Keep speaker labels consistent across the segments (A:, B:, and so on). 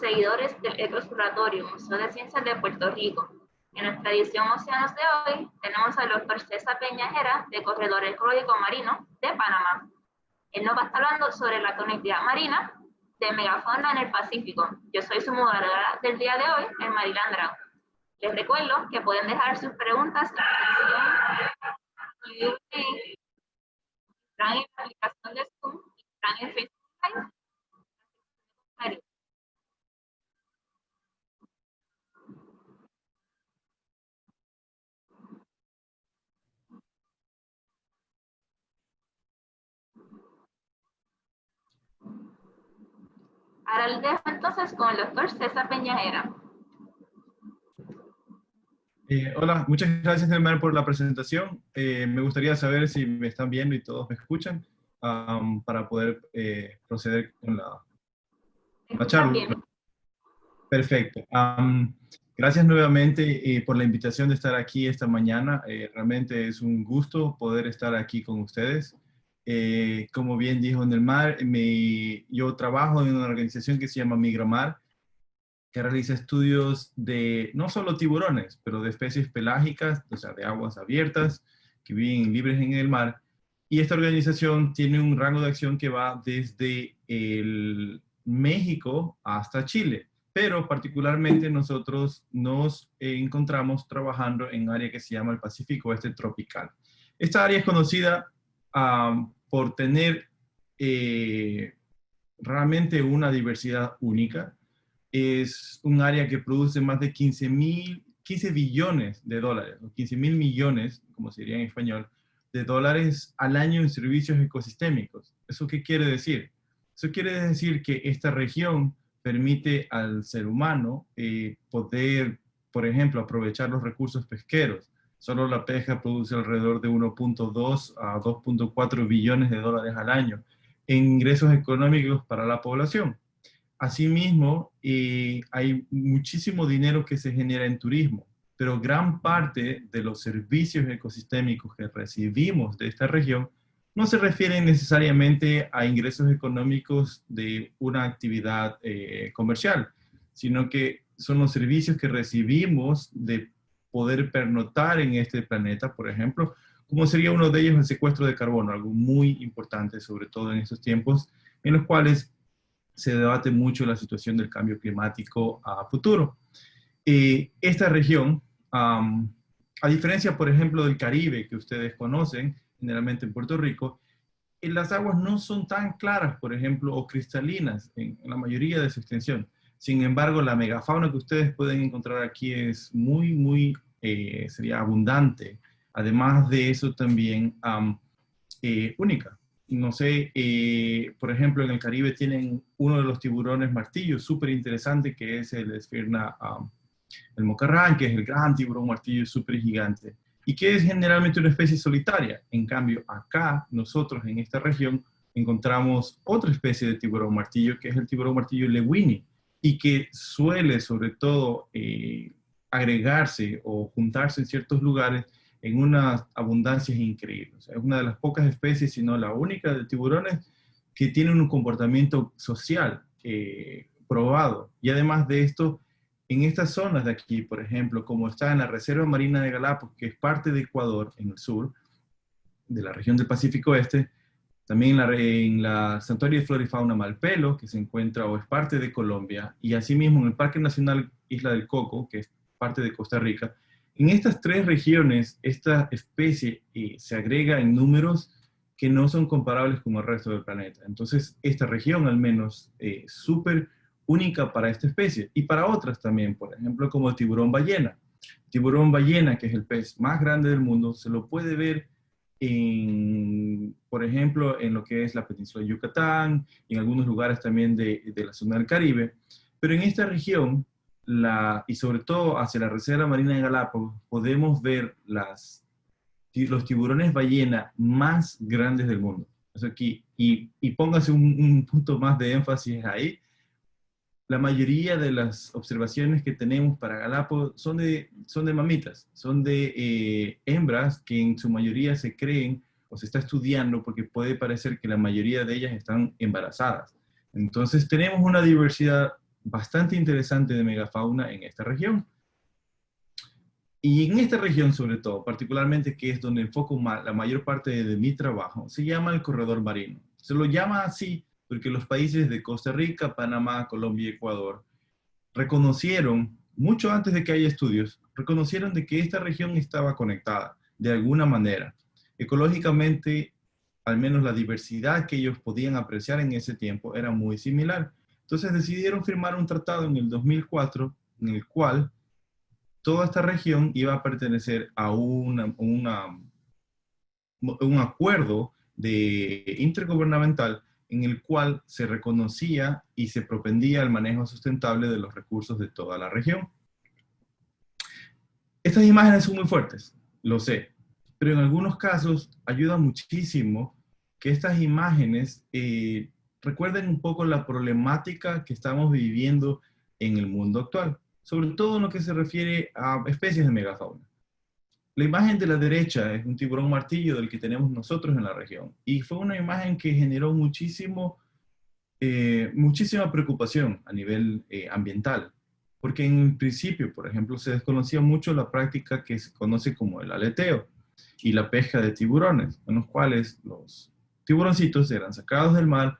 A: seguidores del Ecoexploratorio Museo de Ciencias de Puerto Rico. En nuestra edición Océanos de hoy tenemos al doctor César Peñajera, de Corredor Ecológico Marino de Panamá. Él nos va a estar hablando sobre la conectividad marina de megafauna en el Pacífico. Yo soy su moderadora del día de hoy, Mariela Andrade. Les recuerdo que pueden dejar sus preguntas en la sección Q&A, están en la aplicación de Zoom, están en Facebook Live. Ahora les dejo entonces con el doctor César Peñajera.
B: Hola, muchas gracias, Nelmar, por la presentación. Me gustaría saber si me están viendo y todos me escuchan para poder proceder con la charla. Perfecto. Gracias nuevamente por la invitación de estar aquí esta mañana. Realmente es un gusto poder estar aquí con ustedes. Como bien dijo Nelmar, yo trabajo en una organización que se llama Migramar, que realiza estudios de no solo tiburones, pero de especies pelágicas, o sea, de aguas abiertas, que viven libres en el mar. Y esta organización tiene un rango de acción que va desde México hasta Chile, pero particularmente nosotros nos encontramos trabajando en un área que se llama el Pacífico Oeste Tropical. Esta área es conocida por tener realmente una diversidad única. Es un área que produce más de 15 billones de dólares, o 15.000 millones, como se diría en español, de dólares al año en servicios ecosistémicos. ¿Eso qué quiere decir? Eso quiere decir que esta región permite al ser humano poder, por ejemplo, aprovechar los recursos pesqueros. Solo la pesca produce alrededor de 1.2 a 2.4 billones de dólares al año en ingresos económicos para la población. Asimismo, hay muchísimo dinero que se genera en turismo, pero gran parte de los servicios ecosistémicos que recibimos de esta región no se refieren necesariamente a ingresos económicos de una actividad comercial, sino que son los servicios que recibimos de poder pernoctar en este planeta, por ejemplo, como sería uno de ellos el secuestro de carbono, algo muy importante, sobre todo en estos tiempos en los cuales se debate mucho la situación del cambio climático a futuro. Esta región, a diferencia, por ejemplo, del Caribe, que ustedes conocen, generalmente en Puerto Rico, las aguas no son tan claras, por ejemplo, o cristalinas en la mayoría de su extensión. Sin embargo, la megafauna que ustedes pueden encontrar aquí es sería abundante. Además de eso, también única. No sé, por ejemplo, en el Caribe tienen uno de los tiburones martillo súper interesante, que es el Esphirna, el mocarrán, que es el gran tiburón martillo súper gigante, y que es generalmente una especie solitaria. En cambio, acá, nosotros en esta región, encontramos otra especie de tiburón martillo, que es el tiburón martillo lewini, y que suele, sobre todo, agregarse o juntarse en ciertos lugares en unas abundancias increíbles. Es una de las pocas especies, si no la única, de tiburones que tienen un comportamiento social probado. Y además de esto, en estas zonas de aquí, por ejemplo, como está en la Reserva Marina de Galápagos, que es parte de Ecuador, en el sur, de la región del Pacífico Este, también en la Santuario de Flora y Fauna Malpelo, que se encuentra o es parte de Colombia, y asimismo en el Parque Nacional Isla del Coco, que es parte de Costa Rica. En estas tres regiones, esta especie se agrega en números que no son comparables con el resto del planeta. Entonces, esta región al menos es súper única para esta especie y para otras también, por ejemplo, como el tiburón ballena. El tiburón ballena, que es el pez más grande del mundo, se lo puede ver por ejemplo, en lo que es la península de Yucatán, y en algunos lugares también de la zona del Caribe. Pero en esta región, y sobre todo hacia la Reserva Marina de Galápagos, podemos ver los tiburones ballena más grandes del mundo. Eso aquí, y póngase un punto más de énfasis ahí. La mayoría de las observaciones que tenemos para Galápagos son de mamitas, son de hembras que en su mayoría se creen o se está estudiando porque puede parecer que la mayoría de ellas están embarazadas. Entonces tenemos una diversidad bastante interesante de megafauna en esta región. Y en esta región, sobre todo, particularmente, que es donde enfoco la mayor parte de mi trabajo, se llama el corredor marino. Se lo llama así porque los países de Costa Rica, Panamá, Colombia y Ecuador reconocieron, mucho antes de que haya estudios, reconocieron de que esta región estaba conectada de alguna manera. Ecológicamente, al menos la diversidad que ellos podían apreciar en ese tiempo era muy similar. Entonces decidieron firmar un tratado en el 2004 en el cual toda esta región iba a pertenecer a un acuerdo intergubernamental en el cual se reconocía y se propendía el manejo sustentable de los recursos de toda la región. Estas imágenes son muy fuertes, lo sé, pero en algunos casos ayuda muchísimo que estas imágenes recuerden un poco la problemática que estamos viviendo en el mundo actual, sobre todo en lo que se refiere a especies de megafauna. La imagen de la derecha es un tiburón martillo del que tenemos nosotros en la región, y fue una imagen que generó muchísima preocupación a nivel ambiental, porque en principio, por ejemplo, se desconocía mucho la práctica que se conoce como el aleteo y la pesca de tiburones, en los cuales los tiburoncitos eran sacados del mar,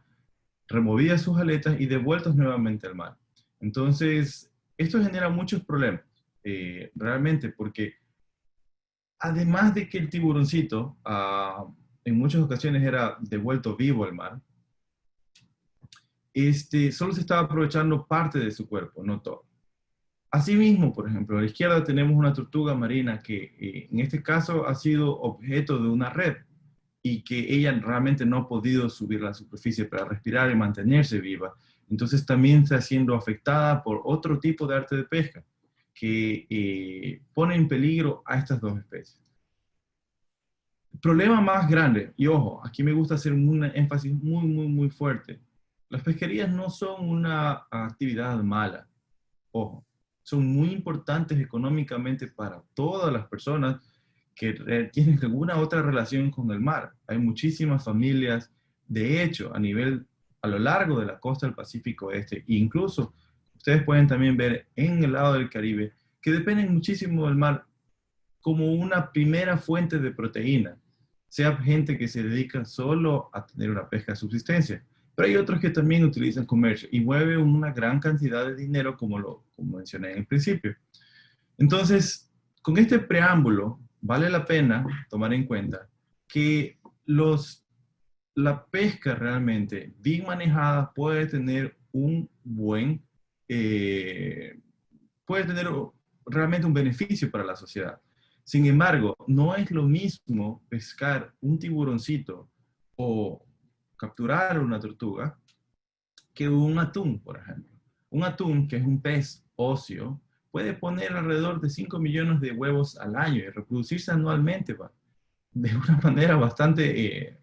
B: removidas sus aletas y devueltos nuevamente al mar. Entonces, esto genera muchos problemas, realmente, porque además de que el tiburoncito en muchas ocasiones era devuelto vivo al mar, solo se estaba aprovechando parte de su cuerpo, no todo. Asimismo, por ejemplo, a la izquierda tenemos una tortuga marina que en este caso ha sido objeto de una red y que ella realmente no ha podido subir a la superficie para respirar y mantenerse viva. Entonces también está siendo afectada por otro tipo de arte de pesca que pone en peligro a estas dos especies. El problema más grande, y ojo, aquí me gusta hacer un énfasis muy fuerte. Las pesquerías no son una actividad mala, ojo. Son muy importantes económicamente para todas las personas que tienen alguna otra relación con el mar. Hay muchísimas familias, de hecho, a lo largo de la costa del Pacífico Este, incluso ustedes pueden también ver en el lado del Caribe, que dependen muchísimo del mar como una primera fuente de proteína, sea gente que se dedica solo a tener una pesca de subsistencia. Pero hay otros que también utilizan comercio y mueven una gran cantidad de dinero, como mencioné en el principio. Entonces, con este preámbulo, vale la pena tomar en cuenta que la pesca realmente bien manejada puede tener puede tener realmente un beneficio para la sociedad. Sin embargo, no es lo mismo pescar un tiburoncito o capturar una tortuga que un atún, por ejemplo. Un atún, que es un pez óseo, puede poner alrededor de 5 millones de huevos al año y reproducirse anualmente de una manera bastante,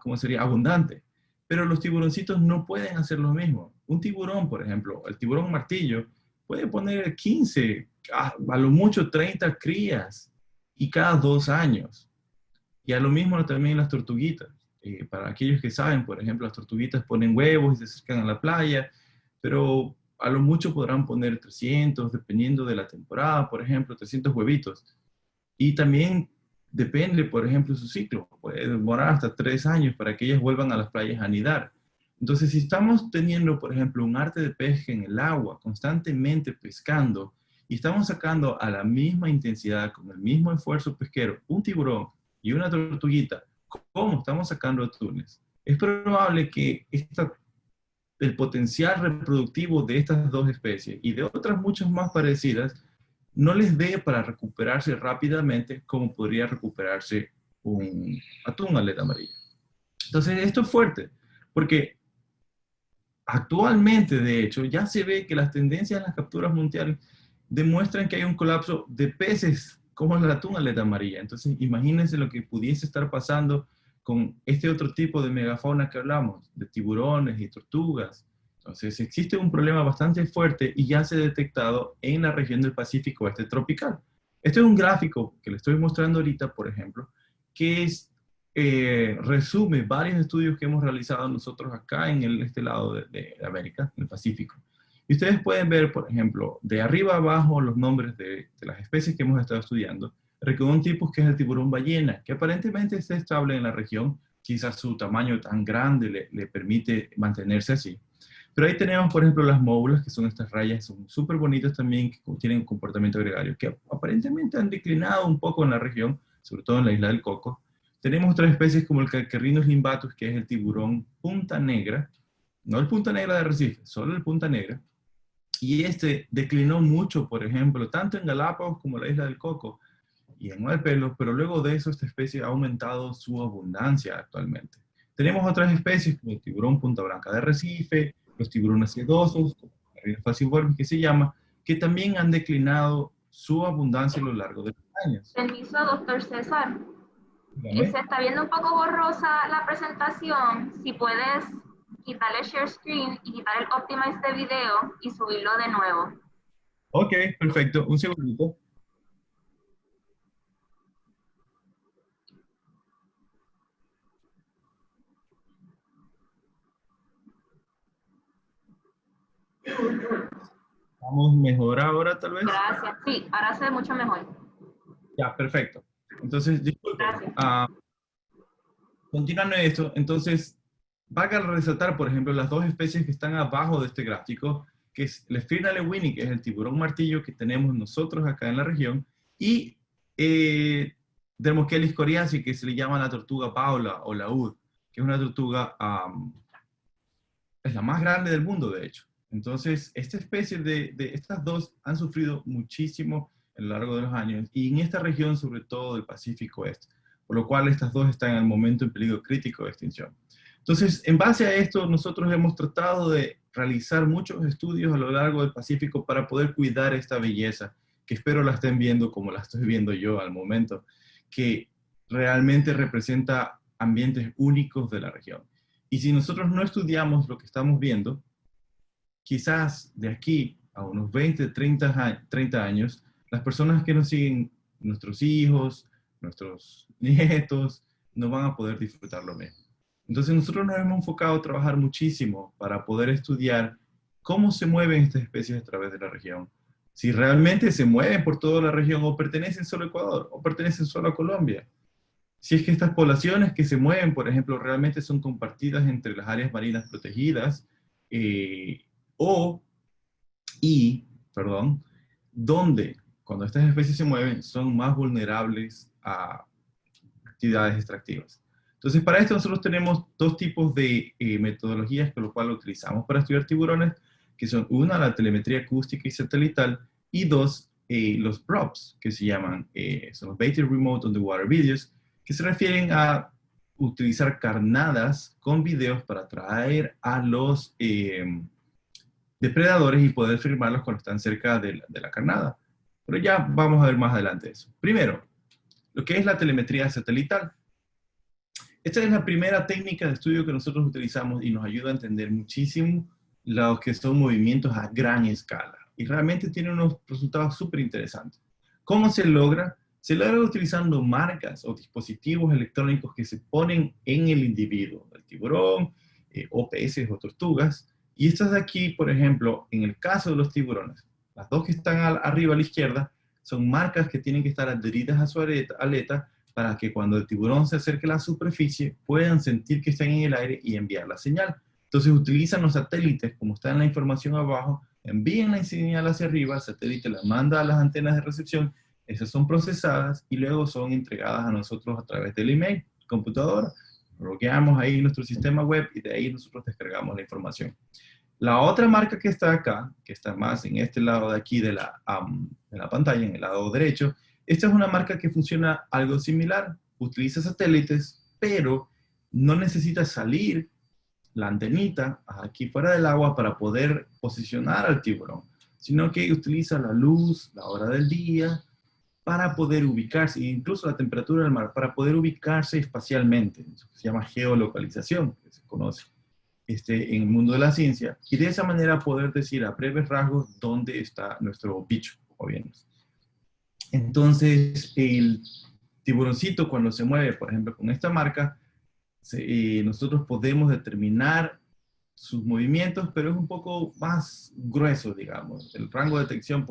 B: ¿cómo sería? Abundante. Pero los tiburoncitos no pueden hacer lo mismo. Un tiburón, por ejemplo, el tiburón martillo, puede poner 15, a lo mucho 30 crías y cada 2 años. Y a lo mismo también las tortuguitas. Para aquellos que saben, por ejemplo, las tortuguitas ponen huevos y se acercan a la playa, pero a lo mucho podrán poner 300, dependiendo de la temporada, por ejemplo, 300 huevitos. Y también depende, por ejemplo, su ciclo. Puede demorar hasta 3 años para que ellas vuelvan a las playas a anidar. Entonces, si estamos teniendo, por ejemplo, un arte de pesca en el agua, constantemente pescando, y estamos sacando a la misma intensidad, con el mismo esfuerzo pesquero, un tiburón y una tortuguita, ¿cómo estamos sacando atunes? Es probable que el potencial reproductivo de estas dos especies y de otras muchas más parecidas no les dé para recuperarse rápidamente como podría recuperarse un atún aleta amarilla. Entonces, esto es fuerte, porque actualmente, de hecho, ya se ve que las tendencias en las capturas mundiales demuestran que hay un colapso de peces como el atún aleta amarilla. Entonces, imagínense lo que pudiese estar pasando con este otro tipo de megafauna que hablamos, de tiburones y tortugas. Entonces, existe un problema bastante fuerte y ya se ha detectado en la región del Pacífico Este tropical. Este es un gráfico que le estoy mostrando ahorita, por ejemplo, que resume varios estudios que hemos realizado nosotros acá en este lado de América, en el Pacífico. Y ustedes pueden ver, por ejemplo, de arriba abajo los nombres de las especies que hemos estado estudiando. Un tipo que es el tiburón ballena, que aparentemente está estable en la región, quizás su tamaño tan grande le permite mantenerse así. Pero ahí tenemos, por ejemplo, las móbulas, que son estas rayas, son súper bonitas también, que tienen un comportamiento gregario, que aparentemente han declinado un poco en la región, sobre todo en la isla del Coco. Tenemos otras especies como el Calcarrinus limbatus, que es el tiburón punta negra, no el punta negra de Recife, solo el punta negra. Y este declinó mucho, por ejemplo, tanto en Galápagos como en la isla del Coco y en Malpelo, pero luego de eso esta especie ha aumentado su abundancia actualmente. Tenemos otras especies como el tiburón punta blanca de Recife, los tiburones sedosos, como Carina falciformis que se llama, que también han declinado su abundancia a lo largo de los años.
A: Permiso, doctor César.
B: Dígame.
A: Se está viendo un poco borrosa la presentación. Si puedes quitarle share screen y quitar el optimize de video y subirlo de nuevo.
B: Ok, perfecto. Un segundito. ¿Vamos mejor ahora, tal vez?
A: Gracias. Sí, ahora se ve mucho mejor.
B: Ya, perfecto. Entonces, disculpen.
A: Gracias.
B: Continuando esto, entonces, valga resaltar, por ejemplo, las dos especies que están abajo de este gráfico, que es el Ephirna lewini, que es el tiburón martillo que tenemos nosotros acá en la región, y Dermochelis coriacea, que se le llama la tortuga paula o laúd, que es una tortuga, es la más grande del mundo, de hecho. Entonces, esta especie de estas dos han sufrido muchísimo a lo largo de los años, y en esta región, sobre todo del Pacífico Este, por lo cual estas dos están al momento en peligro crítico de extinción. Entonces, en base a esto, nosotros hemos tratado de realizar muchos estudios a lo largo del Pacífico para poder cuidar esta belleza, que espero la estén viendo como la estoy viendo yo al momento, que realmente representa ambientes únicos de la región. Y si nosotros no estudiamos lo que estamos viendo, quizás de aquí a unos 20, 30 años, las personas que nos siguen, nuestros hijos, nuestros nietos, no van a poder disfrutar lo mismo. Entonces nosotros nos hemos enfocado a trabajar muchísimo para poder estudiar cómo se mueven estas especies a través de la región. Si realmente se mueven por toda la región o pertenecen solo a Ecuador o pertenecen solo a Colombia. Si es que estas poblaciones que se mueven, por ejemplo, realmente son compartidas entre las áreas marinas protegidas donde cuando estas especies se mueven son más vulnerables a actividades extractivas. Entonces, para esto nosotros tenemos dos tipos de metodologías con lo cual utilizamos para estudiar tiburones, que son una, la telemetría acústica y satelital, y dos, los props, que se llaman, son los Baited Remote Underwater Videos, que se refieren a utilizar carnadas con videos para atraer a los depredadores y poder filmarlos cuando están cerca de la carnada. Pero ya vamos a ver más adelante eso. Primero, lo que es la telemetría satelital. Esta es la primera técnica de estudio que nosotros utilizamos y nos ayuda a entender muchísimo los que son movimientos a gran escala. Y realmente tiene unos resultados súper interesantes. ¿Cómo se logra? Se logra utilizando marcas o dispositivos electrónicos que se ponen en el individuo, el tiburón, o peces o tortugas. Y estas de aquí, por ejemplo, en el caso de los tiburones, las dos que están arriba a la izquierda, son marcas que tienen que estar adheridas a su aleta para que cuando el tiburón se acerque a la superficie puedan sentir que están en el aire y enviar la señal. Entonces utilizan los satélites, como está en la información abajo, envían la señal hacia arriba, el satélite la manda a las antenas de recepción, esas son procesadas y luego son entregadas a nosotros a través del email, computadora. Bloqueamos ahí nuestro sistema web y de ahí nosotros descargamos la información. La otra marca que está acá, que está más en este lado de aquí de la pantalla, en el lado derecho, esta es una marca que funciona algo similar. Utiliza satélites, pero no necesita salir la antenita aquí fuera del agua para poder posicionar al tiburón, sino que utiliza la luz, la hora del día, para poder ubicarse, incluso la temperatura del mar, para poder ubicarse espacialmente. Eso se llama geolocalización, que se conoce en el mundo de la ciencia, y de esa manera poder decir a breves rasgos dónde está nuestro bicho, o bien. Entonces, el tiburoncito cuando se mueve, por ejemplo, con esta marca, nosotros podemos determinar sus movimientos, pero es un poco más grueso, digamos. El rango de detección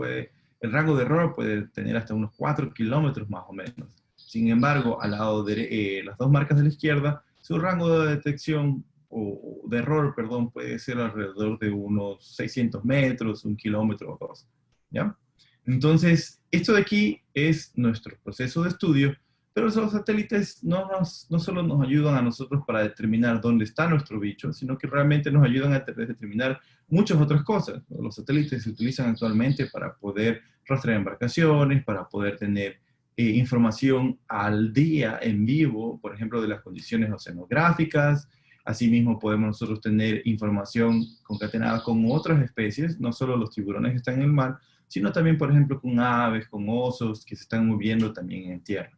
B: el rango de error puede tener hasta unos 4 kilómetros más o menos. Sin embargo, al lado de las dos marcas de la izquierda, su rango de detección o de error, perdón, puede ser alrededor de unos 600 metros, 1 kilómetro o dos, ¿ya? Entonces, esto de aquí es nuestro proceso de estudio, pero los satélites no solo nos ayudan a nosotros para determinar dónde está nuestro bicho, sino que realmente nos ayudan a determinar muchas otras cosas. Los satélites se utilizan actualmente para poder rastrear embarcaciones, para poder tener información al día, en vivo, por ejemplo, de las condiciones oceanográficas. Asimismo, podemos nosotros tener información concatenada con otras especies, no solo los tiburones que están en el mar, sino también, por ejemplo, con aves, con osos que se están moviendo también en tierra.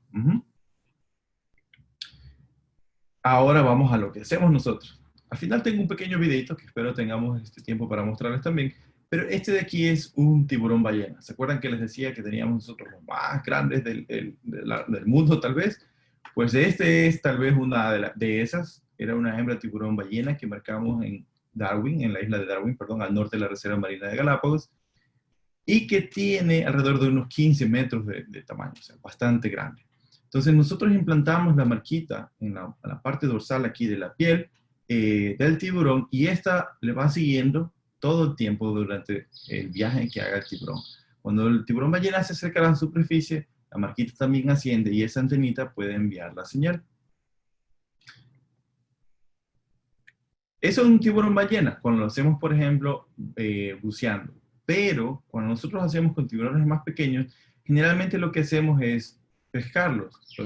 B: Ahora vamos a lo que hacemos nosotros. Al final tengo un pequeño videito que espero tengamos este tiempo para mostrarles también, pero este de aquí es un tiburón ballena. ¿Se acuerdan que les decía que teníamos nosotros los más grandes del mundo, tal vez? Pues este es tal vez una de esas. Era una hembra tiburón ballena que marcamos en Darwin, en la isla de Darwin, perdón, al norte de la Reserva Marina de Galápagos, y que tiene alrededor de unos 15 metros de tamaño, o sea, bastante grande. Entonces nosotros implantamos la marquita en la parte dorsal aquí de la piel del tiburón, y esta le va siguiendo todo el tiempo durante el viaje que haga el tiburón. Cuando el tiburón ballena se acerca a la superficie, la marquita también asciende y esa antenita puede enviar la señal. Eso es un tiburón ballena, cuando lo hacemos, por ejemplo, buceando. Pero cuando nosotros hacemos con tiburones más pequeños, generalmente lo que hacemos es pescarlos. Yo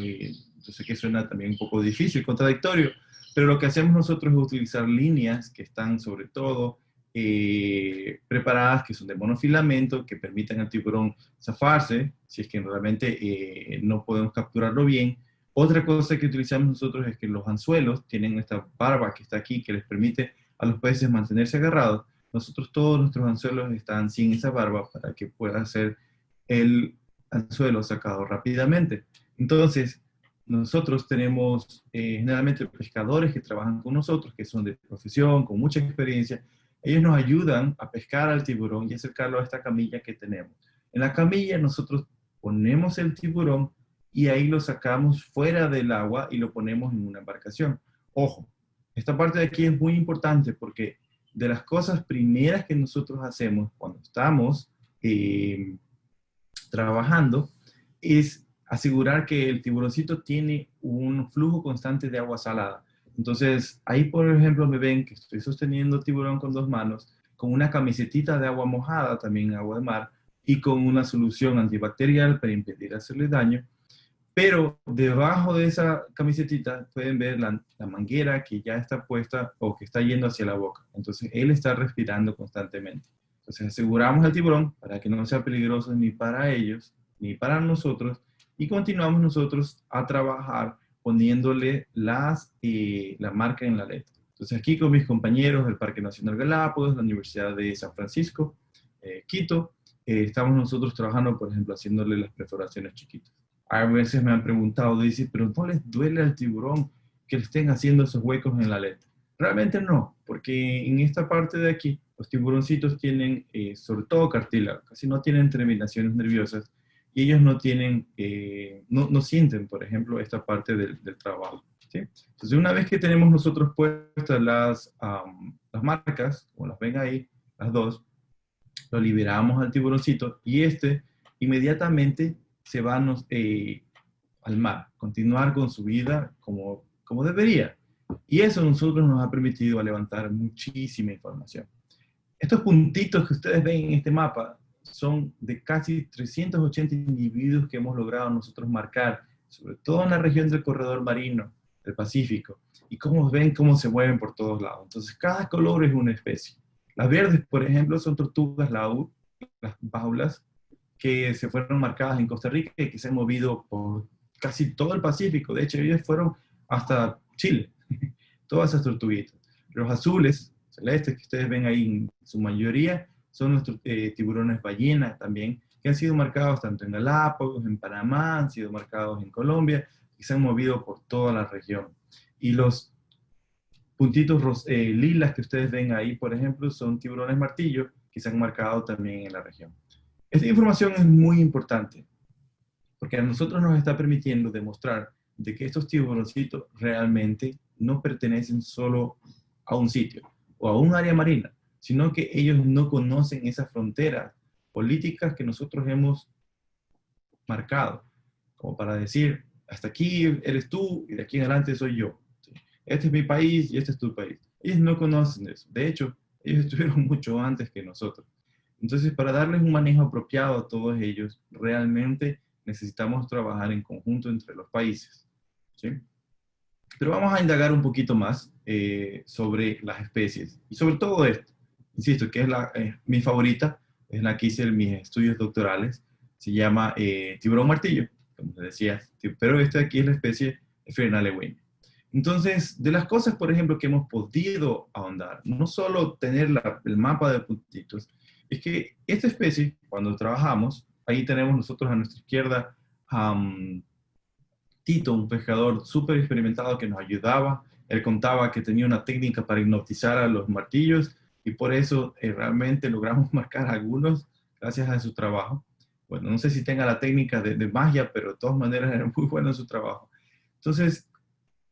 B: sé que suena también un poco difícil, contradictorio, pero lo que hacemos nosotros es utilizar líneas que están sobre todo preparadas, que son de monofilamento, que permiten al tiburón zafarse, si es que realmente no podemos capturarlo bien. Otra cosa que utilizamos nosotros es que los anzuelos tienen esta barba que está aquí, que les permite a los peces mantenerse agarrados. Nosotros todos nuestros anzuelos están sin esa barba para que pueda ser el anzuelo sacado rápidamente. Entonces, nosotros tenemos generalmente pescadores que trabajan con nosotros, que son de profesión, con mucha experiencia. Ellos nos ayudan a pescar al tiburón y acercarlo a esta camilla que tenemos. En la camilla nosotros ponemos el tiburón y ahí lo sacamos fuera del agua y lo ponemos en una embarcación. Ojo, esta parte de aquí es muy importante porque de las cosas primeras que nosotros hacemos cuando estamos trabajando es asegurar que el tiburoncito tiene un flujo constante de agua salada. Entonces, ahí por ejemplo me ven que estoy sosteniendo tiburón con dos manos, con una camisetita de agua mojada, también agua de mar, y con una solución antibacterial para impedir hacerle daño. Pero debajo de esa camisetita pueden ver la manguera que ya está puesta o que está yendo hacia la boca. Entonces, él está respirando constantemente. Entonces, aseguramos al tiburón para que no sea peligroso ni para ellos, ni para nosotros, y continuamos nosotros a trabajar poniéndole la marca en la aleta. Entonces, aquí con mis compañeros del Parque Nacional Galápagos, la Universidad de San Francisco, Quito, estamos nosotros trabajando, por ejemplo, haciéndole las perforaciones chiquitas. A veces me han preguntado, dice, pero ¿no les duele al tiburón que le estén haciendo esos huecos en la aleta? Realmente no, porque en esta parte de aquí, los tiburoncitos tienen, sobre todo cartílago, casi no tienen terminaciones nerviosas, y ellos no tienen, no sienten, por ejemplo, esta parte del trabajo, ¿sí? Entonces, una vez que tenemos nosotros puestas las marcas, como las ven ahí, las dos, lo liberamos al tiburoncito, y inmediatamente se va al mar, continuar con su vida como debería. Y eso a nosotros nos ha permitido levantar muchísima información. Estos puntitos que ustedes ven en este mapa son de casi 380 individuos que hemos logrado nosotros marcar, sobre todo en la región del corredor marino del Pacífico. Y como ven, cómo se mueven por todos lados. Entonces, cada color es una especie. Las verdes, por ejemplo, son tortugas laúd, las baulas, que se fueron marcadas en Costa Rica y que se han movido por casi todo el Pacífico. De hecho, ellos fueron hasta Chile, todas esas tortuguitas. Los azules, celestes que ustedes ven ahí en su mayoría, son nuestros tiburones ballena también, que han sido marcados tanto en Galápagos, en Panamá, han sido marcados en Colombia, y se han movido por toda la región. Y los puntitos lilas que ustedes ven ahí, por ejemplo, son tiburones martillo que se han marcado también en la región. Esta información es muy importante porque a nosotros nos está permitiendo demostrar de que estos tiburoncitos realmente no pertenecen solo a un sitio o a un área marina, sino que ellos no conocen esas fronteras políticas que nosotros hemos marcado, como para decir, hasta aquí eres tú y de aquí en adelante soy yo. ¿Sí? Este es mi país y este es tu país. Ellos no conocen eso. De hecho, ellos estuvieron mucho antes que nosotros. Entonces, para darles un manejo apropiado a todos ellos, realmente necesitamos trabajar en conjunto entre los países. ¿Sí? Pero vamos a indagar un poquito más sobre las especies y sobre todo esto. Insisto, que es mi favorita, es la que hice en mis estudios doctorales. Se llama tiburón martillo, como les decía, pero esta aquí es la especie Fernalewini. Entonces, de las cosas, por ejemplo, que hemos podido ahondar, no solo tener el mapa de puntitos, es que esta especie, cuando trabajamos, ahí tenemos nosotros a nuestra izquierda Tito, un pescador súper experimentado que nos ayudaba. Él contaba que tenía una técnica para hipnotizar a los martillos y por eso realmente logramos marcar algunos gracias a su trabajo. Bueno, no sé si tenga la técnica de magia, pero de todas maneras era muy bueno en su trabajo. Entonces,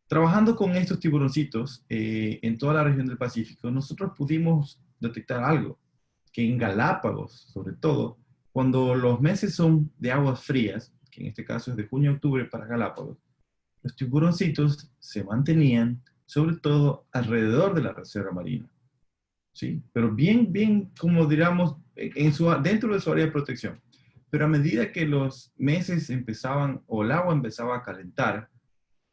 B: trabajando con estos tiburoncitos en toda la región del Pacífico, nosotros pudimos detectar algo, que en Galápagos, sobre todo, cuando los meses son de aguas frías, que en este caso es de junio a octubre para Galápagos, los tiburoncitos se mantenían sobre todo alrededor de la reserva marina. ¿Sí? Pero bien, como diríamos, dentro de su área de protección. Pero a medida que los meses empezaban, o el agua empezaba a calentar,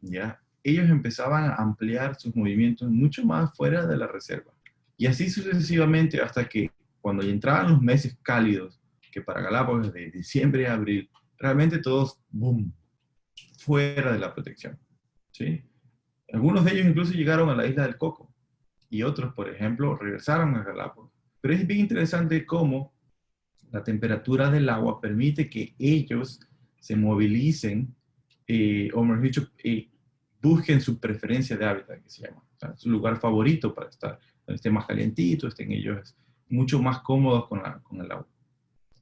B: ¿ya? Ellos empezaban a ampliar sus movimientos mucho más fuera de la reserva. Y así sucesivamente hasta que cuando entraban los meses cálidos, que para Galápagos de diciembre a abril, realmente todos, boom, fuera de la protección. ¿Sí? Algunos de ellos incluso llegaron a la isla del Coco y otros, por ejemplo, regresaron a Galápagos. Pero es bien interesante cómo la temperatura del agua permite que ellos se movilicen, o mejor dicho, busquen su preferencia de hábitat, que se llama, o sea, su lugar favorito para estar, donde esté más calientito, estén ellos mucho más cómodos con el agua.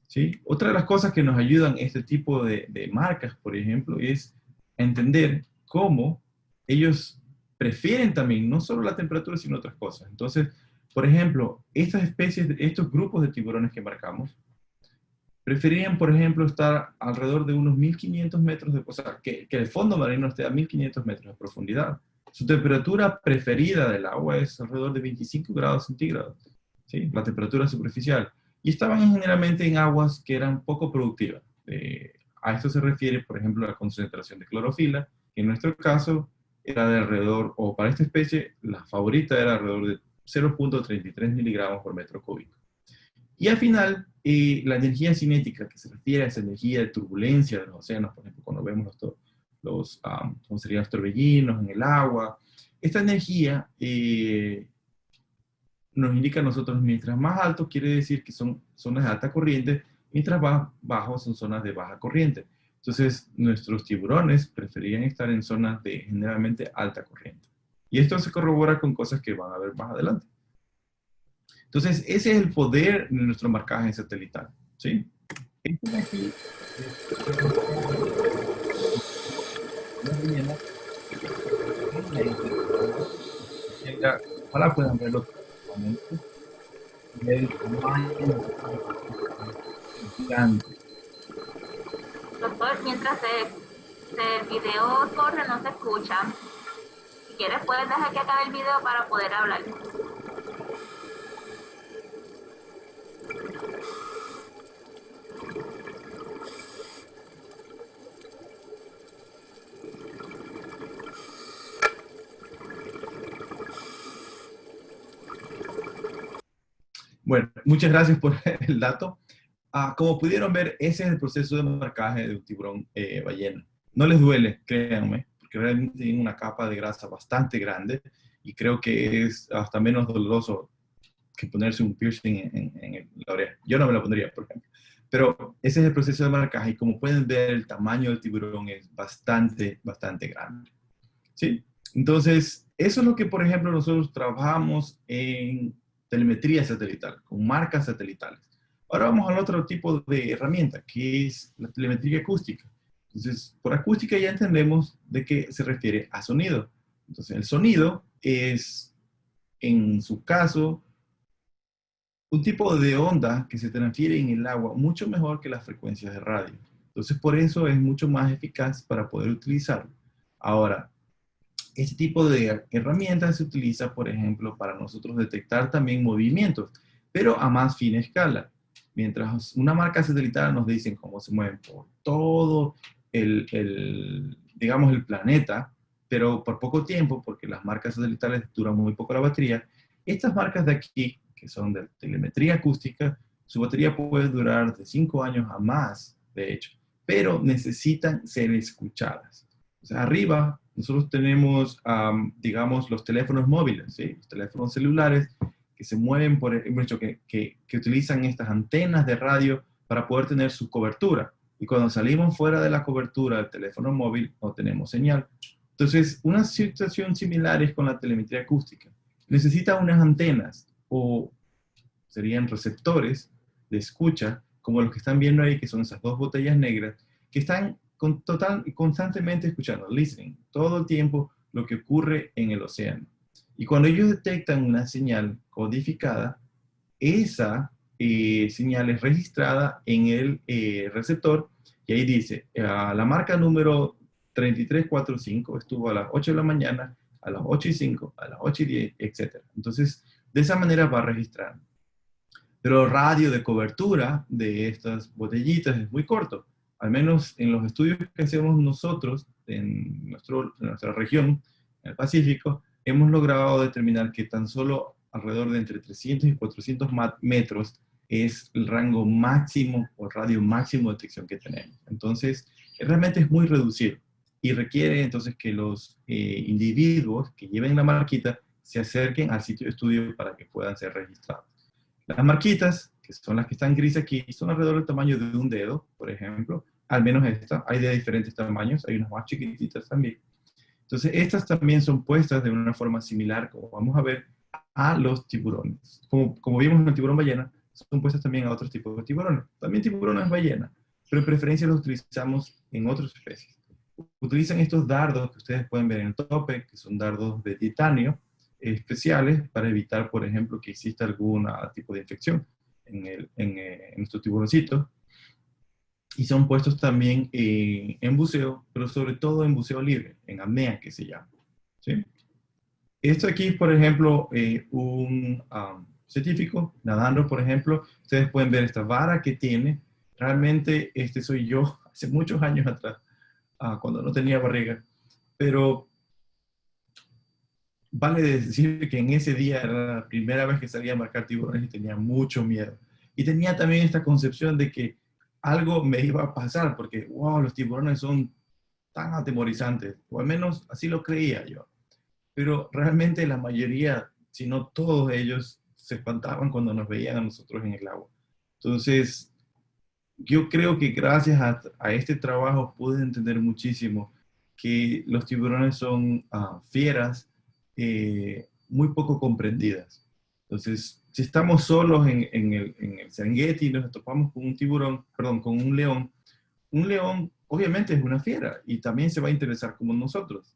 B: ¿Sí? Otra de las cosas que nos ayudan este tipo de marcas, por ejemplo, es entender cómo ellos prefieren también, no solo la temperatura, sino otras cosas. Entonces, por ejemplo, estas especies, estos grupos de tiburones que marcamos, preferían, por ejemplo, estar alrededor de unos 1500 metros de, o sea, que el fondo marino esté a 1500 metros de profundidad. Su temperatura preferida del agua es alrededor de 25 grados centígrados, ¿sí? La temperatura superficial. Y estaban generalmente en aguas que eran poco productivas. A esto se refiere, por ejemplo, la concentración de clorofila, que en nuestro caso era de alrededor, o para esta especie, la favorita era alrededor de 0.33 miligramos por metro cúbico. Y al final, la energía cinética, que se refiere a esa energía de turbulencia de los océanos, por ejemplo, cuando vemos ¿cómo serían los torbellinos en el agua, esta energía nos indica a nosotros, mientras más alto quiere decir que son zonas de alta corriente, mientras más bajo son zonas de baja corriente. Entonces, nuestros tiburones preferían estar en zonas de generalmente alta corriente. Y esto se corrobora con cosas que van a ver más adelante. Entonces, ese es el poder de nuestro marcaje satelital, ¿sí? Este de aquí ojalá puedan verlo perfectamente. El tamaño gigante.
A: Doctor, mientras el video corre, no se escucha. Si quieres, puedes dejar que acabe el video para poder hablar.
B: Bueno, muchas gracias por el dato. Como pudieron ver, ese es el proceso de marcaje de un tiburón ballena. No les duele, créanme, porque realmente tienen una capa de grasa bastante grande y creo que es hasta menos doloroso que ponerse un piercing en la oreja. Yo no me lo pondría, por ejemplo. Pero ese es el proceso de marcaje y como pueden ver, el tamaño del tiburón es bastante grande. ¿Sí? Entonces, eso es lo que, por ejemplo, nosotros trabajamos en telemetría satelital, con marcas satelitales. Ahora vamos al otro tipo de herramienta, que es la telemetría acústica. Entonces, por acústica ya entendemos de qué se refiere a sonido. Entonces, el sonido es, en su caso, un tipo de onda que se transfiere en el agua mucho mejor que las frecuencias de radio. Entonces, por eso es mucho más eficaz para poder utilizarlo. Ahora, este tipo de herramientas se utiliza, por ejemplo, para nosotros detectar también movimientos, pero a más fina escala. Mientras una marca satelital nos dice cómo se mueven por todo digamos, el planeta, pero por poco tiempo, porque las marcas satelitales duran muy poco la batería, estas marcas de aquí, que son de telemetría acústica, su batería puede durar de 5 años a más, de hecho, pero necesitan ser escuchadas. O sea, arriba nosotros tenemos, digamos, los teléfonos móviles, ¿sí? Los teléfonos celulares que se mueven, por ejemplo, que utilizan estas antenas de radio para poder tener su cobertura. Y cuando salimos fuera de la cobertura del teléfono móvil, no tenemos señal. Entonces, una situación similar es con la telemetría acústica. Necesita unas antenas o serían receptores de escucha, como los que están viendo ahí, que son esas dos botellas negras, que están total y constantemente escuchando, listening, todo el tiempo lo que ocurre en el océano. Y cuando ellos detectan una señal codificada, esa señal es registrada en el receptor y ahí dice, la marca número 3345 estuvo a las 8 de la mañana, a las 8:05, a las 8:10, etc. Entonces, de esa manera va registrando. Pero el radio de cobertura de estas botellitas es muy corto. Al menos en los estudios que hacemos nosotros en nuestra región, en el Pacífico, hemos logrado determinar que tan solo alrededor de entre 300 y 400 metros es el rango máximo o el radio máximo de detección que tenemos. Entonces, realmente es muy reducido y requiere entonces que los individuos que lleven la marquita se acerquen al sitio de estudio para que puedan ser registrados. Las marquitas, que son las que están grises aquí, son alrededor del tamaño de un dedo, por ejemplo. Al menos esta. Hay de diferentes tamaños, hay unas más chiquititas también. Entonces, estas también son puestas de una forma similar, como vamos a ver, a los tiburones. Como vimos en el tiburón ballena, son puestas también a otros tipos de tiburones. También tiburones ballena, pero en preferencia los utilizamos en otras especies. Utilizan estos dardos que ustedes pueden ver en el tope, que son dardos de titanio, especiales para evitar, por ejemplo, que exista algún tipo de infección en nuestros tiburoncitos. Y son puestos también en buceo, pero sobre todo en buceo libre, en apnea que se llama. ¿Sí? Esto aquí, por ejemplo, un científico nadando, por ejemplo, ustedes pueden ver esta vara que tiene. Realmente este soy yo hace muchos años atrás, cuando no tenía barriga. Pero vale decir que en ese día era la primera vez que salía a marcar tiburones y tenía mucho miedo. Y tenía también esta concepción de que algo me iba a pasar, porque, wow, los tiburones son tan atemorizantes, o al menos así lo creía yo. Pero realmente la mayoría, si no todos ellos, se espantaban cuando nos veían a nosotros en el agua. Entonces, yo creo que gracias a este trabajo pude entender muchísimo que los tiburones son fieras muy poco comprendidas. Entonces, si estamos solos en el Serengeti y nos topamos con un tiburón, perdón, con un león obviamente es una fiera y también se va a interesar como nosotros.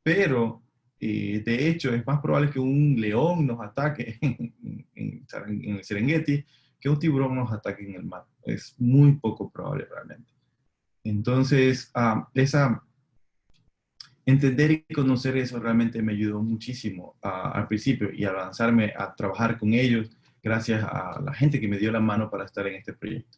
B: Pero, de hecho, es más probable que un león nos ataque en el Serengeti que un tiburón nos ataque en el mar. Es muy poco probable realmente. Entonces, entender y conocer eso realmente me ayudó muchísimo al principio y a lanzarme a trabajar con ellos gracias a la gente que me dio la mano para estar en este proyecto.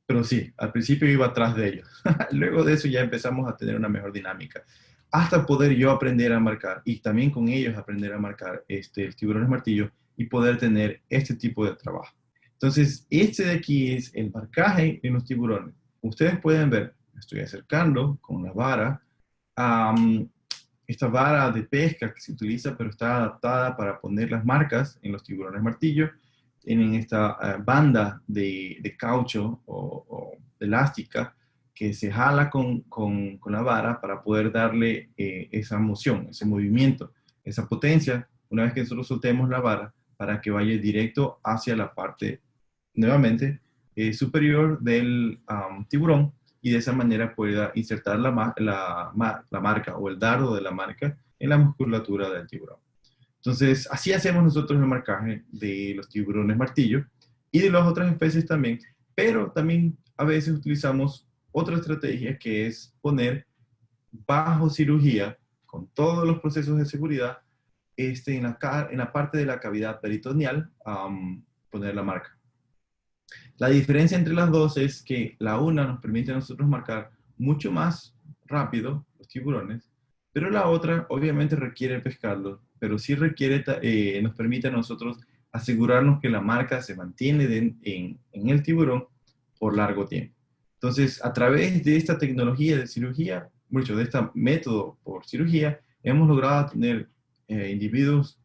B: Pero sí, al principio iba atrás de ellos. Luego de eso ya empezamos a tener una mejor dinámica. Hasta poder yo aprender a marcar y también con ellos aprender a marcar tiburones martillo y poder tener este tipo de trabajo. Entonces, este de aquí es el marcaje en los tiburones. Ustedes pueden ver, me estoy acercando con la vara. Esta vara de pesca que se utiliza, pero está adaptada para poner las marcas en los tiburones martillo. Tienen esta banda de caucho o elástica que se jala con la vara para poder darle esa moción, ese movimiento, esa potencia, una vez que nosotros soltemos la vara, para que vaya directo hacia la parte, nuevamente, superior del tiburón, y de esa manera pueda insertar la marca o el dardo de la marca en la musculatura del tiburón. Entonces, así hacemos nosotros el marcaje de los tiburones martillo y de las otras especies también, pero también a veces utilizamos otra estrategia, que es poner bajo cirugía, con todos los procesos de seguridad, en la parte de la cavidad peritoneal, poner la marca. La diferencia entre las dos es que la una nos permite a nosotros marcar mucho más rápido los tiburones, pero la otra obviamente requiere pescarlos, pero sí requiere, nos permite a nosotros asegurarnos que la marca se mantiene en el tiburón por largo tiempo. Entonces, a través de esta tecnología de cirugía, mucho de este método por cirugía, hemos logrado tener individuos,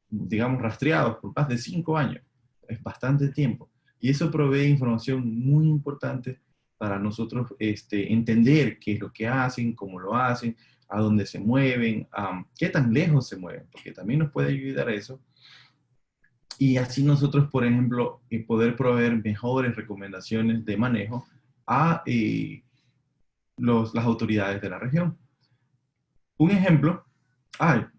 B: digamos, rastreados por más de 5 años. Es bastante tiempo. Y eso provee información muy importante para nosotros entender qué es lo que hacen, cómo lo hacen, a dónde se mueven, qué tan lejos se mueven, porque también nos puede ayudar a eso. Y así nosotros, por ejemplo, poder proveer mejores recomendaciones de manejo a las autoridades de la región. Un ejemplo,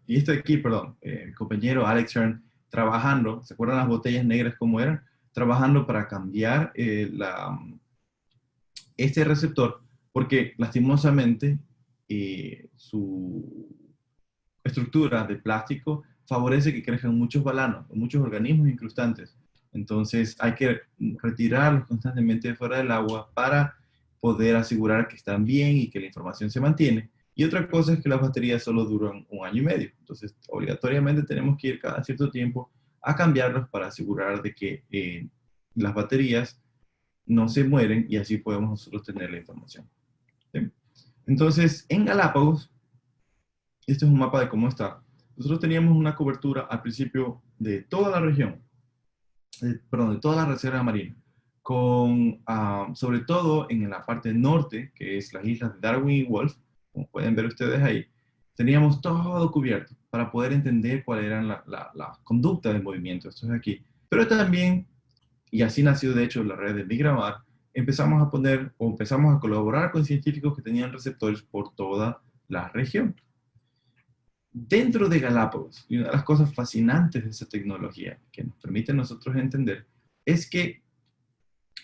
B: y esto de aquí, perdón, mi compañero Alex Hearn trabajando, ¿se acuerdan las botellas negras cómo eran? Trabajando para cambiar este receptor, porque lastimosamente su estructura de plástico favorece que crezcan muchos balanos, muchos organismos incrustantes. Entonces hay que retirarlos constantemente de fuera del agua para poder asegurar que están bien y que la información se mantiene. Y otra cosa es que las baterías solo duran 1 año y medio. Entonces, obligatoriamente tenemos que ir cada cierto tiempo a cambiarlos para asegurar de que las baterías no se mueren y así podemos nosotros tener la información. ¿Sí? Entonces, en Galápagos, este es un mapa de cómo está. Nosotros teníamos una cobertura al principio de toda la región, de toda la reserva marina, con, sobre todo en la parte norte, que es las islas de Darwin y Wolf, como pueden ver ustedes ahí, teníamos todo cubierto para poder entender cuál era la conducta del movimiento. Esto es aquí. Pero también, y así nació de hecho la red de Migramar, empezamos a colaborar con científicos que tenían receptores por toda la región. Dentro de Galápagos, y una de las cosas fascinantes de esa tecnología que nos permite a nosotros entender, es que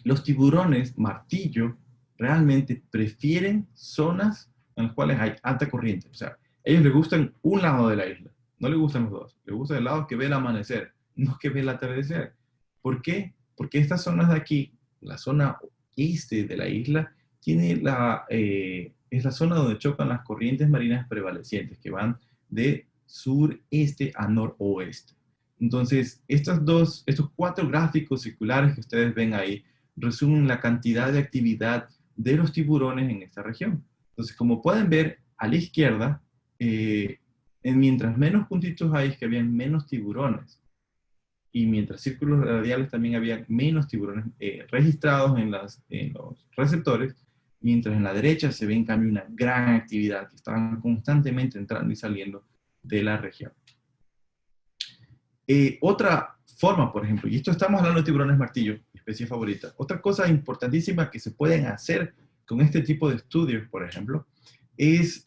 B: los tiburones martillo realmente prefieren zonas en las cuales hay alta corriente. O sea, ellos les gustan un lado de la isla, no les gustan los dos. Les gusta el lado que ve el amanecer, no que ve el atardecer. ¿Por qué? Porque estas zonas de aquí, la zona este de la isla, es la zona donde chocan las corrientes marinas prevalecientes, que van de sureste a noroeste. Entonces, estos 4 gráficos circulares que ustedes ven ahí, resumen la cantidad de actividad de los tiburones en esta región. Entonces, como pueden ver, a la izquierda, mientras menos puntitos hay, es que habían menos tiburones. Y mientras círculos radiales también había menos tiburones registrados en los receptores, mientras en la derecha se ve en cambio una gran actividad, que estaban constantemente entrando y saliendo de la región. Otra forma, por ejemplo, y esto estamos hablando de tiburones martillo, mi especie favorita. Otra cosa importantísima que se pueden hacer con este tipo de estudios, por ejemplo, es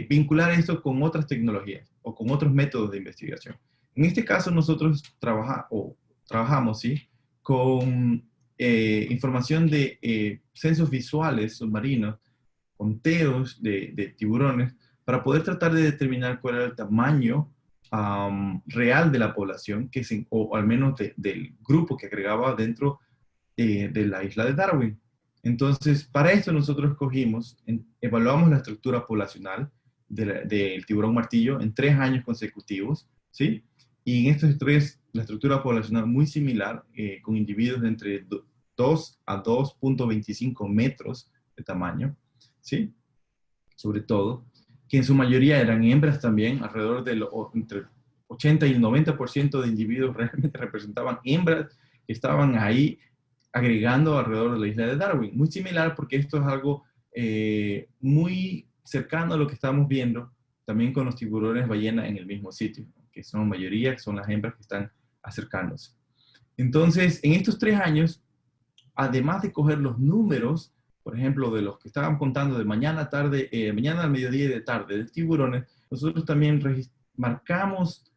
B: vincular esto con otras tecnologías o con otros métodos de investigación. En este caso nosotros trabajamos ¿sí? con información de censos visuales submarinos, conteos de tiburones, para poder tratar de determinar cuál era el tamaño real de la población, o al menos del grupo que agregaba dentro de la isla de Darwin. Entonces, para esto nosotros evaluamos la estructura poblacional del tiburón martillo en 3 años consecutivos, ¿sí? Y en estos 3, la estructura poblacional muy similar, con individuos de entre 2 a 2.25 metros de tamaño, ¿sí? Sobre todo, que en su mayoría eran hembras también, alrededor de entre 80 y el 90% de individuos realmente representaban hembras que estaban ahí agregando alrededor de la isla de Darwin. Muy similar porque esto es algo muy cercano a lo que estamos viendo también con los tiburones ballena en el mismo sitio, que son mayoría, son las hembras que están acercándose. Entonces, en estos 3 años, además de coger los números, por ejemplo, de los que estábamos contando de mañana, tarde, mañana al mediodía y de tarde de tiburones, nosotros también marcamos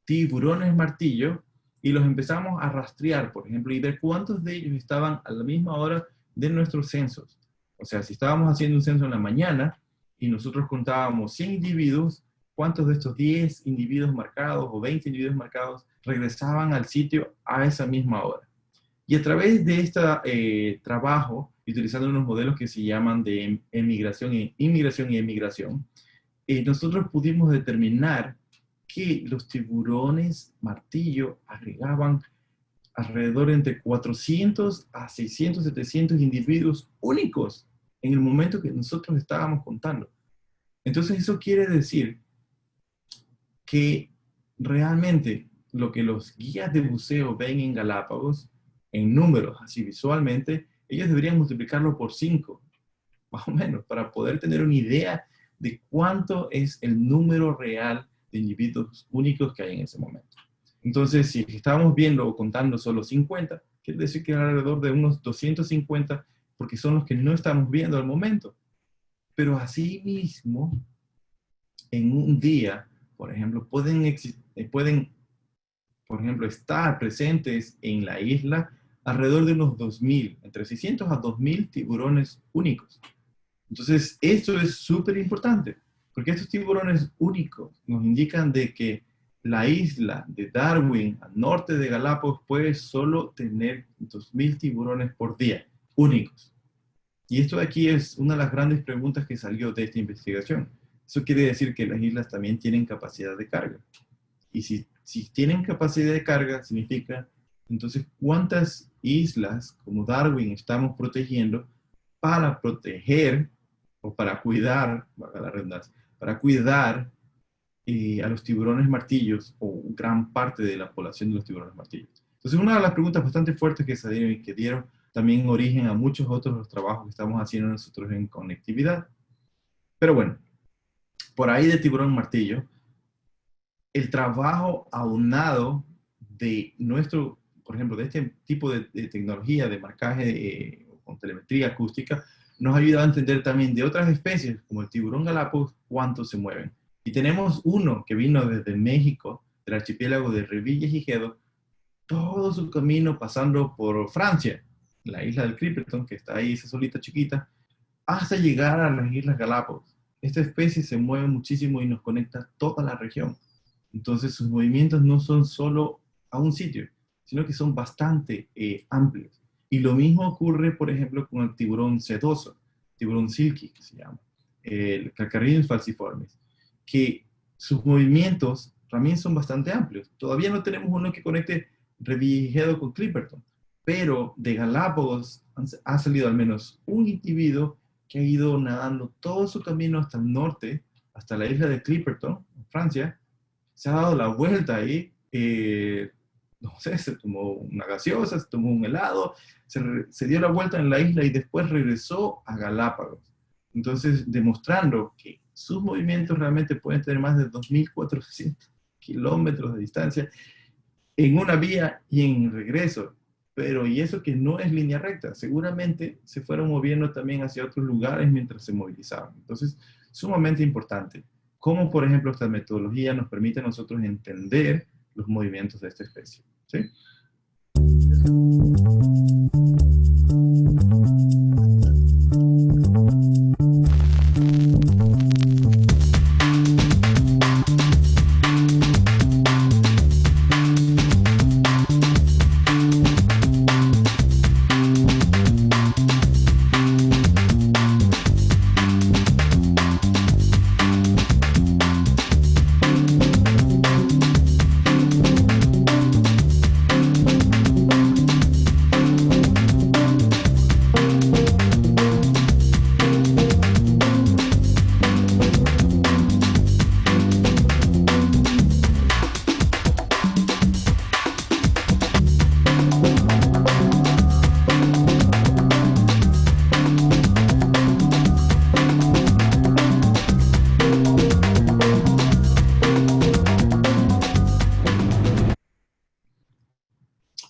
B: tiburones martillo y los empezamos a rastrear, por ejemplo, y ver cuántos de ellos estaban a la misma hora de nuestros censos. O sea, si estábamos haciendo un censo en la mañana y nosotros contábamos 100 individuos, ¿cuántos de estos 10 individuos marcados o 20 individuos marcados regresaban al sitio a esa misma hora? Y a través de este trabajo, utilizando unos modelos que se llaman de inmigración y emigración, nosotros pudimos determinar que los tiburones martillo agregaban alrededor entre 400 a 600, 700 individuos únicos en el momento que nosotros estábamos contando. Entonces eso quiere decir que realmente lo que los guías de buceo ven en Galápagos, en números, así visualmente, ellos deberían multiplicarlo por 5, más o menos, para poder tener una idea de cuánto es el número real de individuos únicos que hay en ese momento. Entonces, si estábamos viendo o contando solo 50, quiere decir que alrededor de unos 250, porque son los que no estamos viendo al momento. Pero asimismo, en un día, por ejemplo, pueden, por ejemplo, estar presentes en la isla alrededor de unos 2.000, entre 600 a 2.000 tiburones únicos. Entonces, esto es súper importante, porque estos tiburones únicos nos indican de que la isla de Darwin, al norte de Galápagos, puede solo tener 2.000 tiburones por día, únicos. Y esto de aquí es una de las grandes preguntas que salió de esta investigación. Eso quiere decir que las islas también tienen capacidad de carga. Y si tienen capacidad de carga, significa, entonces, ¿cuántas islas como Darwin estamos protegiendo para proteger o para cuidar, valga la redundancia, para cuidar a los tiburones martillos o gran parte de la población de los tiburones martillos? Entonces, una de las preguntas bastante fuertes que salieron y que dieron también origen a muchos otros los trabajos que estamos haciendo nosotros en conectividad. Pero bueno, por ahí de tiburón martillo, el trabajo aunado de nuestro, por ejemplo, de este tipo de tecnología de marcaje con telemetría acústica, nos ha ayudado a entender también de otras especies, como el tiburón Galápagos, cuánto se mueven. Y tenemos uno que vino desde México, del archipiélago de Revillas y Jedo, todo su camino pasando por Francia, la isla del Clipperton, que está ahí, esa solita chiquita, hasta llegar a las Islas Galápagos. Esta especie se mueve muchísimo y nos conecta a toda la región. Entonces sus movimientos no son solo a un sitio, sino que son bastante amplios. Y lo mismo ocurre, por ejemplo, con el tiburón sedoso, tiburón silky, que se llama, el Calcarhinus falciformis, que sus movimientos también son bastante amplios. Todavía no tenemos uno que conecte Revillagigedo con Clipperton, pero de Galápagos ha salido al menos un individuo que ha ido nadando todo su camino hasta el norte, hasta la isla de Clipperton, en Francia. Se ha dado la vuelta ahí, no sé, se tomó una gaseosa, se tomó un helado, se dio la vuelta en la isla y después regresó a Galápagos. Entonces, demostrando que sus movimientos realmente pueden tener más de 2.400 kilómetros de distancia en una vía y en regreso. Pero, y eso que no es línea recta, seguramente se fueron moviendo también hacia otros lugares mientras se movilizaban. Entonces, sumamente importante. Cómo, por ejemplo, esta metodología nos permite a nosotros entender los movimientos de esta especie. ¿Sí?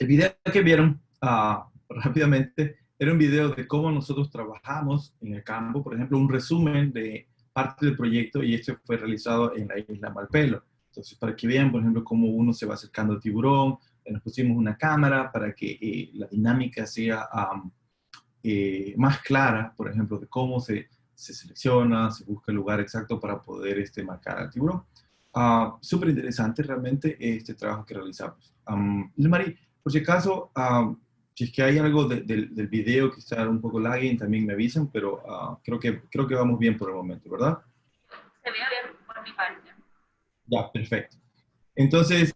B: video que vieron rápidamente era un video de cómo nosotros trabajamos en el campo, por ejemplo, un resumen de parte del proyecto, y este fue realizado en la isla Malpelo. Entonces, para que vean, por ejemplo, cómo uno se va acercando al tiburón, nos pusimos una cámara para que la dinámica sea más clara, por ejemplo, de cómo se selecciona, se busca el lugar exacto para poder marcar al tiburón. Súper interesante realmente este trabajo que realizamos. Mari, por si acaso, si es que hay algo del video que está un poco lagging, también me avisan, pero creo que vamos bien por el momento, ¿verdad?
A: Se ve bien por mi parte.
B: Ya, perfecto. Entonces,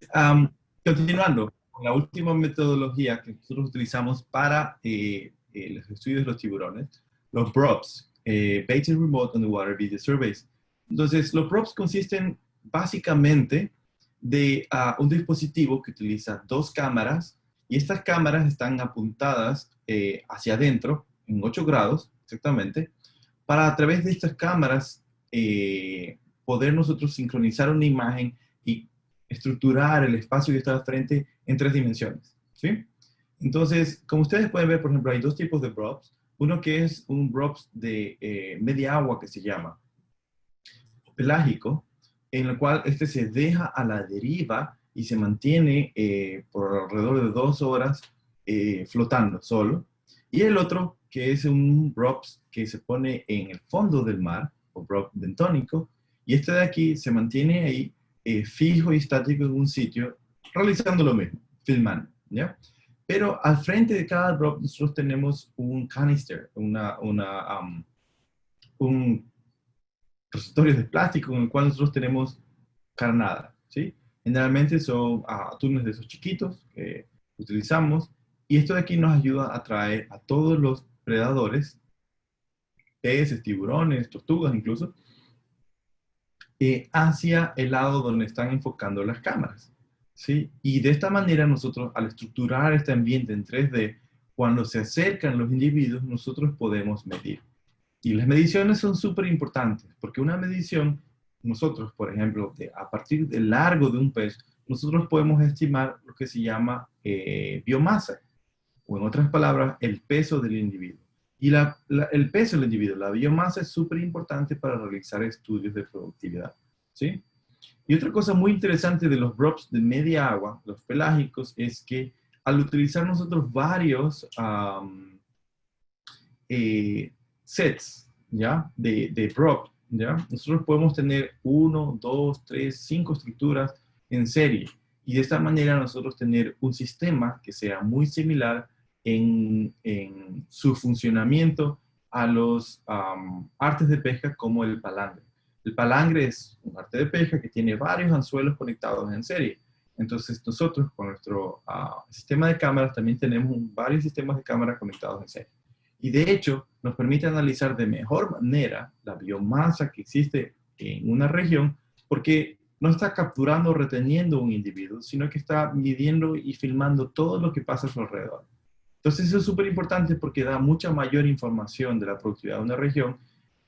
B: continuando, con la última metodología que nosotros utilizamos para los estudios de los tiburones, los PROPS, Baited Remote Underwater Video Surveys. Entonces, los PROPS consisten básicamente de un dispositivo que utiliza dos cámaras, y estas cámaras están apuntadas hacia adentro, en 8 grados exactamente, para a través de estas cámaras poder nosotros sincronizar una imagen y estructurar el espacio que está al frente en 3 dimensiones, ¿sí? Entonces, como ustedes pueden ver, por ejemplo, hay 2 tipos de props. Uno que es un props de media agua, que se llama pelágico, en el cual se deja a la deriva y se mantiene por alrededor de 2 horas flotando solo. Y el otro, que es un props que se pone en el fondo del mar, o prop bentónico, y este de aquí se mantiene ahí fijo y estático en un sitio, realizando lo mismo, filmando, ¿ya? Pero al frente de cada prop nosotros tenemos un canister, un receptorio de plástico en el cual nosotros tenemos carnada, ¿sí? Generalmente son atunes de esos chiquitos que utilizamos, y esto de aquí nos ayuda a atraer a todos los predadores, peces, tiburones, tortugas incluso, hacia el lado donde están enfocando las cámaras, ¿sí? Y de esta manera nosotros, al estructurar este ambiente en 3D, cuando se acercan los individuos, nosotros podemos medir. Y las mediciones son súper importantes, porque una medición, nosotros, por ejemplo, a partir del largo de un pez, nosotros podemos estimar lo que se llama biomasa, o en otras palabras, el peso del individuo. Y el peso del individuo, la biomasa, es súper importante para realizar estudios de productividad, ¿sí? Y otra cosa muy interesante de los props de media agua, los pelágicos, es que al utilizar nosotros varios sets, ¿ya? De prop, ¿ya? Nosotros podemos tener 1, 2, 3, 5 estructuras en serie. Y de esta manera nosotros tener un sistema que sea muy similar en su funcionamiento a los artes de pesca, como el palangre. El palangre es un arte de pesca que tiene varios anzuelos conectados en serie. Entonces nosotros con nuestro sistema de cámaras también tenemos varios sistemas de cámaras conectados en serie. Y de hecho nos permite analizar de mejor manera la biomasa que existe en una región, porque no está capturando o reteniendo un individuo, sino que está midiendo y filmando todo lo que pasa a su alrededor. Entonces eso es súper importante porque da mucha mayor información de la productividad de una región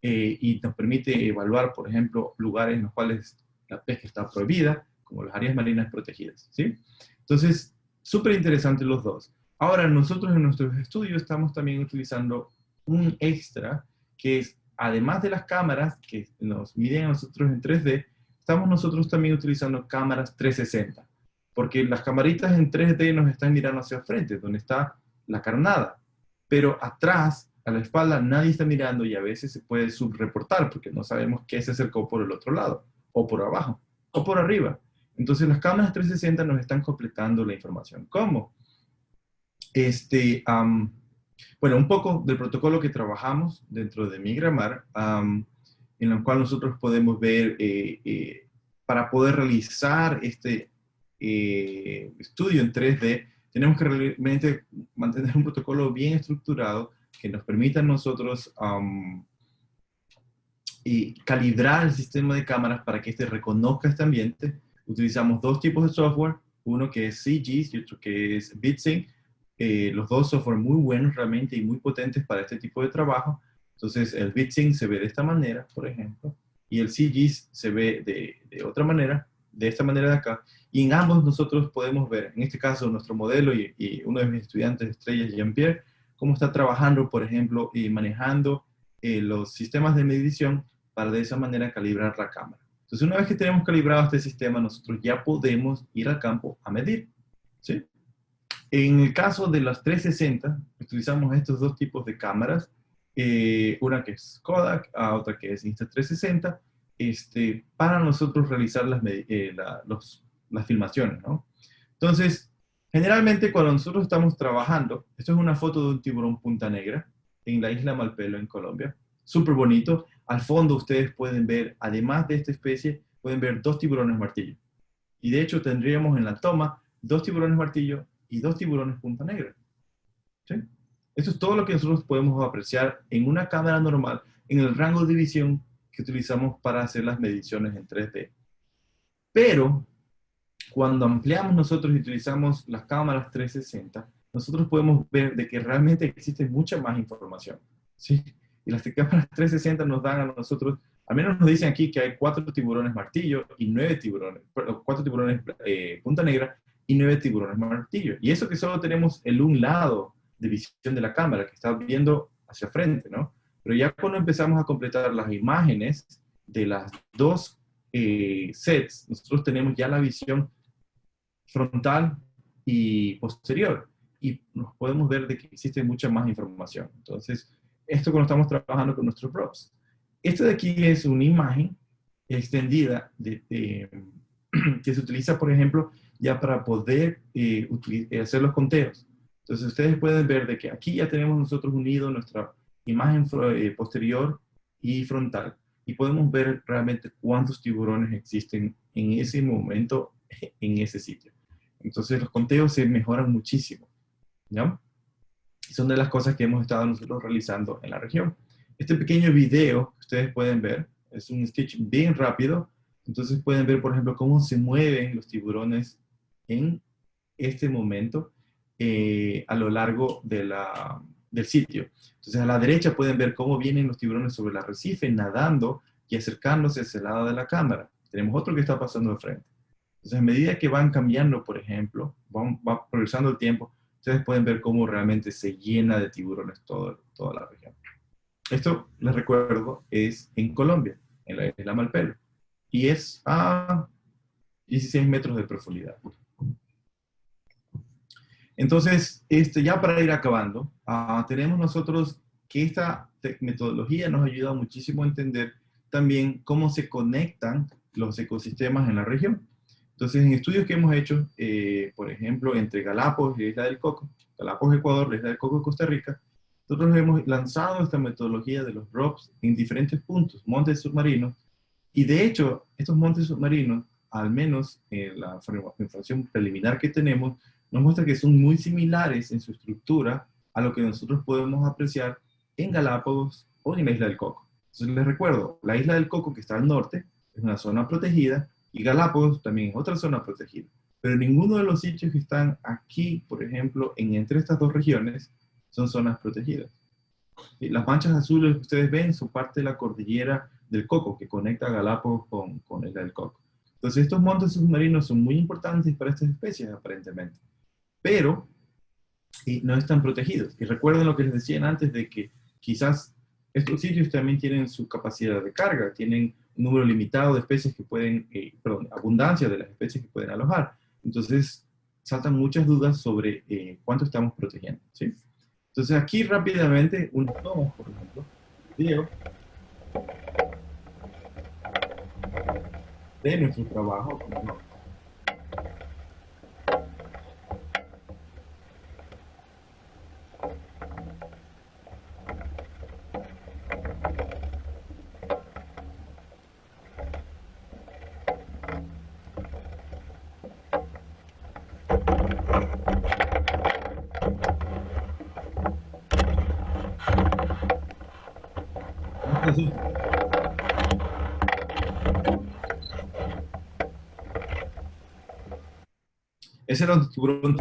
B: y nos permite evaluar, por ejemplo, lugares en los cuales la pesca está prohibida, como las áreas marinas protegidas, ¿sí? Entonces, súper interesantes los dos. Ahora, nosotros en nuestros estudios estamos también utilizando un extra, que es, además de las cámaras que nos miden a nosotros en 3D, estamos nosotros también utilizando cámaras 360, porque las camaritas en 3D nos están mirando hacia el frente, donde está la carnada, pero atrás, a la espalda, nadie está mirando, y a veces se puede subreportar porque no sabemos qué se acercó por el otro lado, o por abajo, o por arriba. Entonces las cámaras 360 nos están completando la información. ¿Cómo? Bueno, un poco del protocolo que trabajamos dentro de Migramar, en el cual nosotros podemos ver, para poder realizar este estudio en 3D, tenemos que realmente mantener un protocolo bien estructurado que nos permita a nosotros calibrar el sistema de cámaras para que reconozca este ambiente. Utilizamos 2 tipos de software, uno que es CGIS y otro que es BitSync. Los 2 software muy buenos realmente y muy potentes para este tipo de trabajo. Entonces el BitSync se ve de esta manera, por ejemplo, y el CGIS se ve de otra manera, de esta manera de acá, y en ambos nosotros podemos ver, en este caso nuestro modelo y uno de mis estudiantes estrellas, Jean-Pierre, cómo está trabajando, por ejemplo, y manejando los sistemas de medición para de esa manera calibrar la cámara. Entonces, una vez que tenemos calibrado este sistema, nosotros ya podemos ir al campo a medir, ¿sí? En el caso de las 360, utilizamos estos dos tipos de cámaras, una que es Kodak, otra que es Insta360, para nosotros realizar las filmaciones, ¿no? Entonces, generalmente cuando nosotros estamos trabajando, esto es una foto de un tiburón punta negra en la isla Malpelo, en Colombia, súper bonito. Al fondo ustedes pueden ver, además de esta especie, pueden ver dos tiburones martillo. Y de hecho tendríamos en la toma dos tiburones martillo y dos tiburones punta negra. ¿Sí? Esto es todo lo que nosotros podemos apreciar en una cámara normal, en el rango de visión que utilizamos para hacer las mediciones en 3D. Pero, cuando ampliamos nosotros y utilizamos las cámaras 360, nosotros podemos ver de que realmente existe mucha más información. ¿Sí? Y las cámaras 360 nos dan a nosotros, al menos nos dicen aquí que hay 4 tiburones martillo y 9 tiburones, 4 tiburones punta negra y 9 tiburones martillo. Y eso que solo tenemos el un lado de visión de la cámara, que está viendo hacia frente, ¿no? Pero ya cuando empezamos a completar las imágenes de las dos sets, nosotros tenemos ya la visión frontal y posterior. Y nos podemos ver de que existe mucha más información. Entonces, esto cuando estamos trabajando con nuestros props. Esto de aquí es una imagen extendida que se utiliza, por ejemplo, ya para poder hacer los conteos. Entonces, ustedes pueden ver de que aquí ya tenemos nosotros unido nuestra imagen posterior y frontal. Y podemos ver realmente cuántos tiburones existen en ese momento, en ese sitio. Entonces, los conteos se mejoran muchísimo, ¿ya? Son de las cosas que hemos estado nosotros realizando en la región. Este pequeño video que ustedes pueden ver es un sketch bien rápido. Entonces pueden ver, por ejemplo, cómo se mueven los tiburones en este momento a lo largo del sitio. Entonces a la derecha pueden ver cómo vienen los tiburones sobre el arrecife, nadando y acercándose hacia el lado de la cámara. Tenemos otro que está pasando de frente. Entonces a medida que van cambiando, por ejemplo, va progresando el tiempo, ustedes pueden ver cómo realmente se llena de tiburones toda la región. Esto, les recuerdo, es en Colombia, en la isla Malpelo. Y es a 16 metros de profundidad. Entonces, ya para ir acabando, tenemos nosotros que esta metodología nos ayuda muchísimo a entender también cómo se conectan los ecosistemas en la región. Entonces, en estudios que hemos hecho, por ejemplo, entre Galápagos y la Isla del Coco, Galápagos, Ecuador, la Isla del Coco, Costa Rica, nosotros hemos lanzado esta metodología de los ROPS en diferentes puntos, montes submarinos, y de hecho, estos montes submarinos, al menos la información preliminar que tenemos, nos muestra que son muy similares en su estructura a lo que nosotros podemos apreciar en Galápagos o en la Isla del Coco. Entonces les recuerdo, la Isla del Coco, que está al norte, es una zona protegida, y Galápagos también es otra zona protegida. Pero ninguno de los sitios que están aquí, por ejemplo, entre estas dos regiones, son zonas protegidas. Y las manchas azules que ustedes ven son parte de la cordillera del Coco, que conecta a Galápagos con la Isla del Coco. Entonces estos montes submarinos son muy importantes para estas especies, aparentemente. Pero no están protegidos. Y recuerden lo que les decían antes de que quizás estos sitios también tienen su capacidad de carga, tienen un número limitado de especies que pueden, abundancia de las especies que pueden alojar. Entonces, saltan muchas dudas sobre cuánto estamos protegiendo, ¿sí? Entonces, aquí rápidamente, unos tomos, por ejemplo, video de nuestro trabajo. Ese era un tiburón.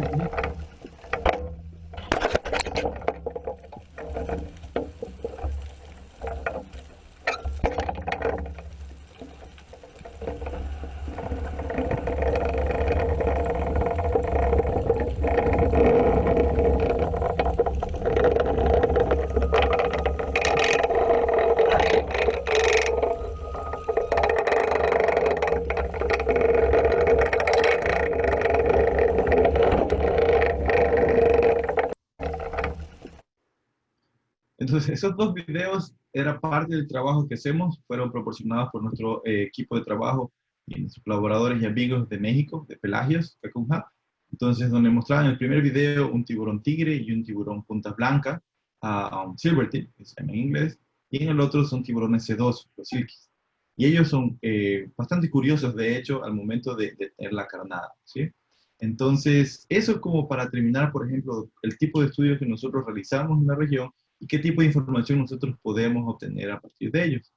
B: Entonces, esos dos videos era parte del trabajo que hacemos, fueron proporcionados por nuestro equipo de trabajo y nuestros colaboradores y amigos de México, de Pelagios, Cacunja. Entonces, donde mostraban en el primer video un tiburón tigre y un tiburón punta blanca, un silvertip, que se llama en inglés, y en el otro son tiburones sedosos, los silkies. Y ellos son bastante curiosos, de hecho, al momento de tener la carnada, ¿sí? Entonces, eso como para terminar, por ejemplo, el tipo de estudios que nosotros realizamos en la región y qué tipo de información nosotros podemos obtener a partir de ellos.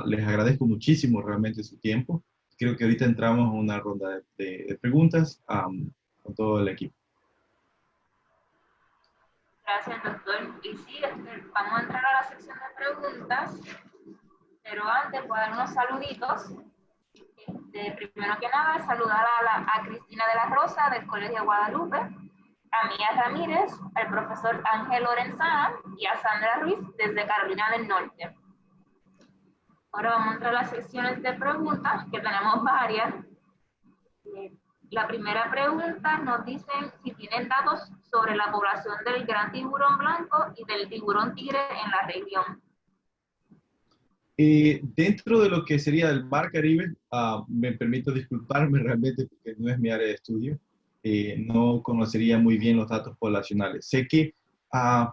B: Les agradezco muchísimo realmente su tiempo. Creo que ahorita entramos a una ronda de preguntas con todo el equipo.
A: Gracias, doctor. Y sí, vamos a entrar a la sección de preguntas, pero antes voy a dar unos saluditos. Primero que nada, saludar a Cristina de la Rosa del Colegio de Guadalupe, a Mía Ramírez, al profesor Ángel Lorenzana y a Sandra Ruiz desde Carolina del Norte. Ahora vamos a entrar a las secciones de preguntas, que tenemos varias. La primera pregunta nos dice si tienen datos sobre la población del gran tiburón blanco y del tiburón tigre en la región.
B: Dentro de lo que sería el Mar Caribe, me permito disculparme realmente porque no es mi área de estudio. No conocería muy bien los datos poblacionales. Sé que,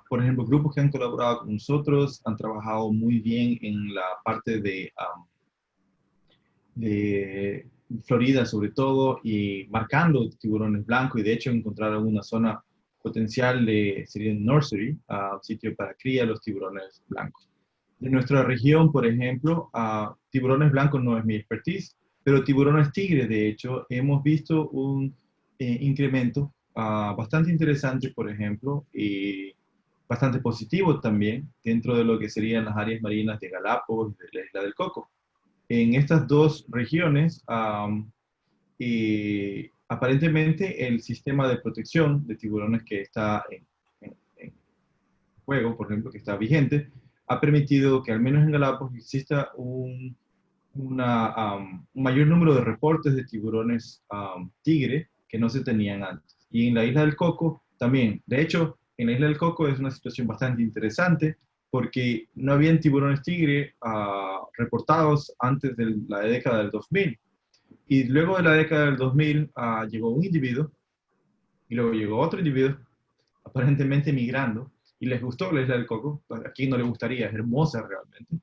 B: por ejemplo, grupos que han colaborado con nosotros han trabajado muy bien en la parte de Florida sobre todo y marcando tiburones blancos y de hecho encontraron una zona potencial sería un nursery, sitio para cría los tiburones blancos. De nuestra región, por ejemplo, tiburones blancos no es mi expertise, pero tiburones tigre, de hecho, hemos visto un incremento bastante interesante, por ejemplo, y bastante positivo también dentro de lo que serían las áreas marinas de Galápagos y de la Isla del Coco. En estas dos regiones, aparentemente el sistema de protección de tiburones que está en juego, por ejemplo, que está vigente, ha permitido que al menos en Galápagos exista un mayor número de reportes de tiburones tigre que no se tenían antes. Y en la Isla del Coco también. De hecho, en la Isla del Coco es una situación bastante interesante porque no habían tiburones tigre reportados antes de la década del 2000. Y luego de la década del 2000 llegó un individuo y luego llegó otro individuo aparentemente migrando y les gustó la Isla del Coco. ¿A quién no le gustaría? Es hermosa realmente.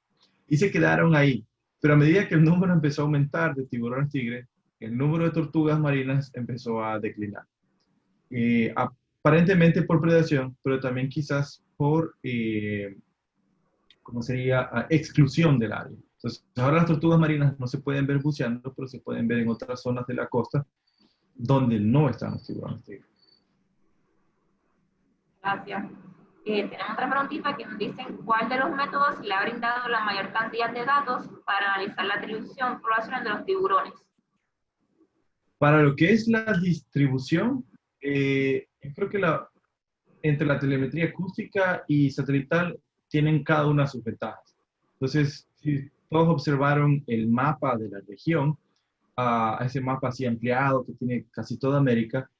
B: Y se quedaron ahí. Pero a medida que el número empezó a aumentar de tiburones tigre, el número de tortugas marinas empezó a declinar. Aparentemente por predación, pero también quizás por, ¿cómo sería? Exclusión del área. Entonces, ahora las tortugas marinas no se pueden ver buceando, pero se pueden ver en otras zonas de la costa donde no están los tiburones tigre.
A: Gracias. Tenemos otra preguntita que nos dicen cuál de los métodos le ha brindado la mayor cantidad de datos para analizar la distribución poblacional de los tiburones.
B: Para lo que es la distribución, yo creo que entre la telemetría acústica y satelital tienen cada una sus ventajas. Entonces, si todos observaron el mapa de la región, ese mapa así ampliado que tiene casi toda América,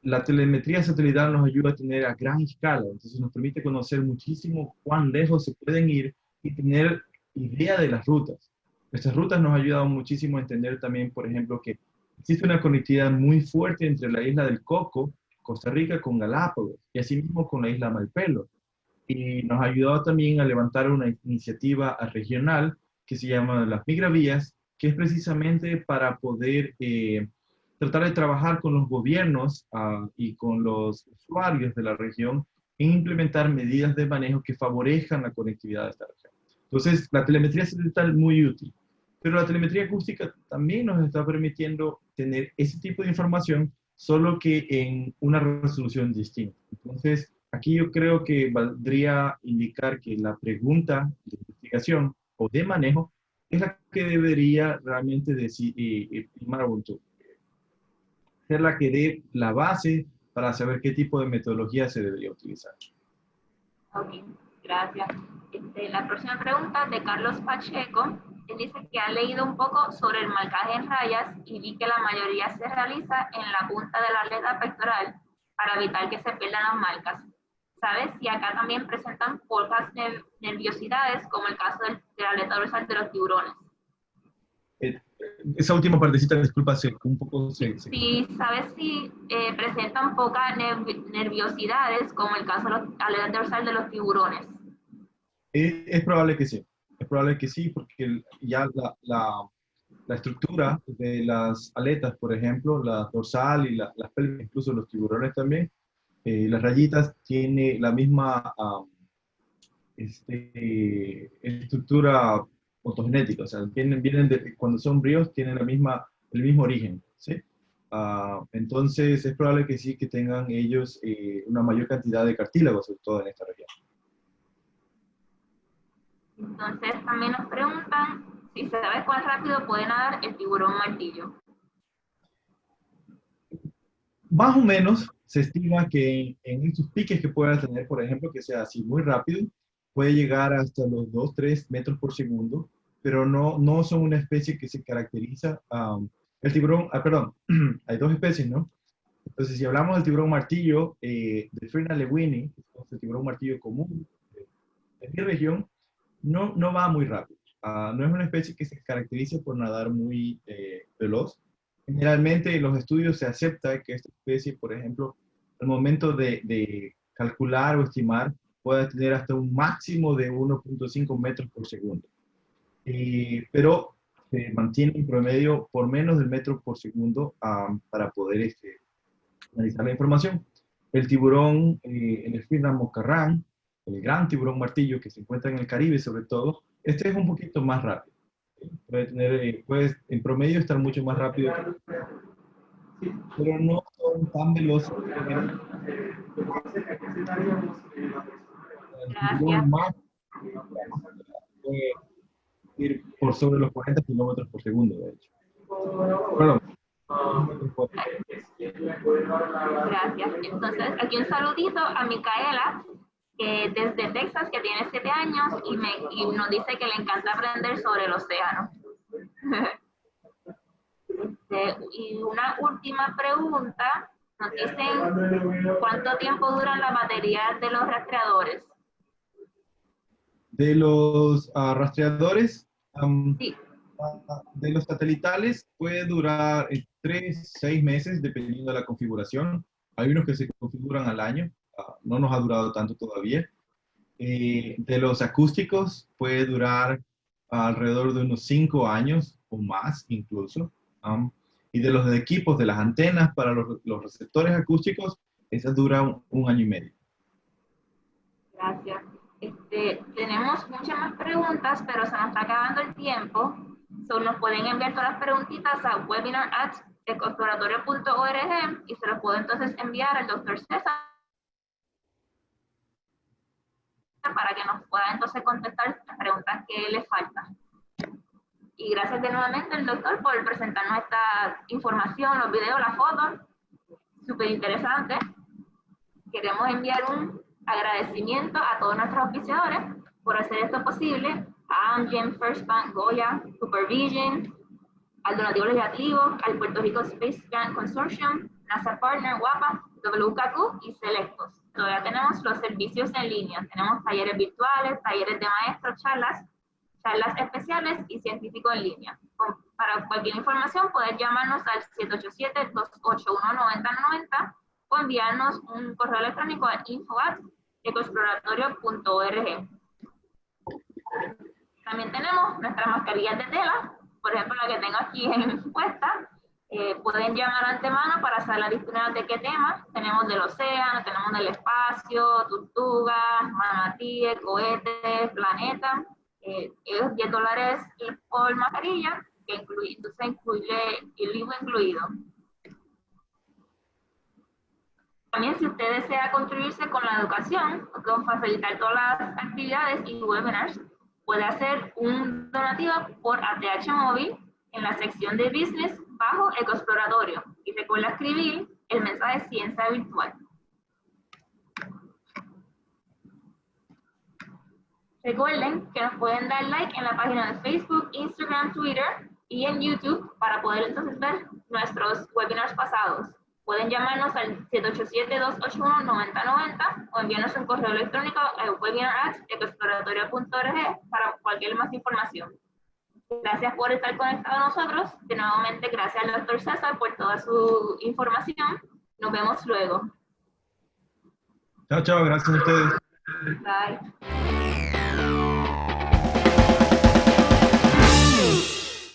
B: la telemetría satelital nos ayuda a tener a gran escala, entonces nos permite conocer muchísimo cuán lejos se pueden ir y tener idea de las rutas. Estas rutas nos han ayudado muchísimo a entender también, por ejemplo, que existe una conectividad muy fuerte entre la isla del Coco, Costa Rica, con Galápagos, y asimismo con la isla Malpelo. Y nos ha ayudado también a levantar una iniciativa regional que se llama las Migravías, que es precisamente para poder tratar de trabajar con los gobiernos y con los usuarios de la región en implementar medidas de manejo que favorezcan la conectividad de esta región. Entonces, la telemetría satelital es muy útil, pero la telemetría acústica también nos está permitiendo tener ese tipo de información, solo que en una resolución distinta. Entonces, aquí yo creo que valdría indicar que la pregunta de investigación o de manejo es la que debería realmente primar Ubuntu. Ser la que dé la base para saber qué tipo de metodología se debería utilizar.
A: Ok, gracias. La próxima pregunta de Carlos Pacheco. Él dice que ha leído un poco sobre el marcaje en rayas y vi que la mayoría se realiza en la punta de la aleta pectoral para evitar que se pierdan las marcas. ¿Sabes si acá también presentan pocas nerviosidades, como el caso de la aleta dorsal de los tiburones?
B: Eh, Esa última partecita, disculpa, un poco
A: Sí, ¿sabes si presentan pocas nerviosidades, como el caso de la aleta dorsal de los tiburones?
B: es probable que sí. Es probable que sí, porque ya la estructura de las aletas, por ejemplo, la dorsal y las pélvicas, incluso los tiburones también, las rayitas tiene la misma estructura ontogenética, o sea, vienen cuando son bríos, tienen el mismo origen, ¿sí? Entonces, es probable que sí, que tengan ellos una mayor cantidad de cartílagos, sobre todo en esta región.
A: Entonces, también nos preguntan si sabes cuán rápido puede nadar el tiburón martillo.
B: Más o menos se estima que en estos piques que pueda tener, por ejemplo, que sea así muy rápido, puede llegar hasta los 2-3 metros por segundo, pero no son una especie que se caracteriza. El tiburón, perdón, hay dos especies, ¿no? Entonces, si hablamos del tiburón martillo, de Frina lewini, el tiburón martillo común de mi región, no va muy rápido. No es una especie que se caracteriza por nadar muy veloz. Generalmente en los estudios se acepta que esta especie, por ejemplo, al momento de calcular o estimar, pueda tener hasta un máximo de 1.5 metros por segundo. Pero se mantiene en promedio por menos del metro por segundo para poder analizar la información. El tiburón, el Spina mocarrán, el gran tiburón martillo que se encuentra en el Caribe sobre todo, este es un poquito más rápido. Puede en promedio estar mucho más rápido, pero no son tan veloces. El
A: Gracias.
B: tiburón más puede ir por sobre los 40 kilómetros por segundo, de hecho. Perdón.
A: Gracias. Entonces, aquí un saludito a Micaela, que desde Texas, que tiene 7 años y nos dice que le encanta aprender sobre el océano. Y una última pregunta, nos dicen cuánto tiempo duran las baterías de los rastreadores.
B: De los rastreadores,
A: Sí.
B: de los satelitales puede durar 3-6 meses dependiendo de la configuración. Hay unos que se configuran al año, no nos ha durado tanto todavía. De los acústicos puede durar alrededor de unos 5 años o más incluso. Y de los equipos, de las antenas para los receptores acústicos, esas duran un año y medio.
A: Gracias. Tenemos muchas más preguntas, pero se nos está acabando el tiempo. Nos pueden enviar todas las preguntitas a webinar@ecoexploratorio.org y se los puedo entonces enviar al doctor César para que nos pueda entonces contestar las preguntas que le faltan. Y gracias de nuevamente al doctor por presentarnos esta información, los videos, las fotos. Súper interesante. Queremos enviar un agradecimiento a todos nuestros auspiciadores por hacer esto posible, a Amgen, First Bank, Goya, Supervision, al Donativo Legislativo, al Puerto Rico Space Grant Consortium, NASA Partner, WAPA, WKQ y Selectos. Todavía tenemos los servicios en línea, tenemos talleres virtuales, talleres de maestros, charlas especiales y científicos en línea. Para cualquier información puedes llamarnos al 787-281-9090 o enviarnos un correo electrónico a info@ecoexploratorio.org. También tenemos nuestras mascarillas de tela, por ejemplo la que tengo aquí en puesta. Pueden llamar antemano para saber disponibilidad de qué tema. Tenemos del océano, tenemos del espacio, tortugas, manatíes, cohetes, planetas. Es $10 por mascarilla, que incluye el libro incluido. También, si usted desea contribuirse con la educación o con facilitar todas las actividades y webinars, puede hacer un donativo por ATH móvil en la sección de Business bajo Ecoexploratorio. Y recuerda escribir el mensaje Ciencia Virtual. Recuerden que nos pueden dar like en la página de Facebook, Instagram, Twitter y en YouTube para poder entonces ver nuestros webinars pasados. Pueden llamarnos al 787-281-9090 o enviarnos un correo electrónico a webinar@exploratoria.org para cualquier más información. Gracias por estar conectados a nosotros. De nuevamente, gracias al Dr. César por toda su información. Nos vemos luego.
B: Chao, chao, gracias a ustedes.
A: Bye.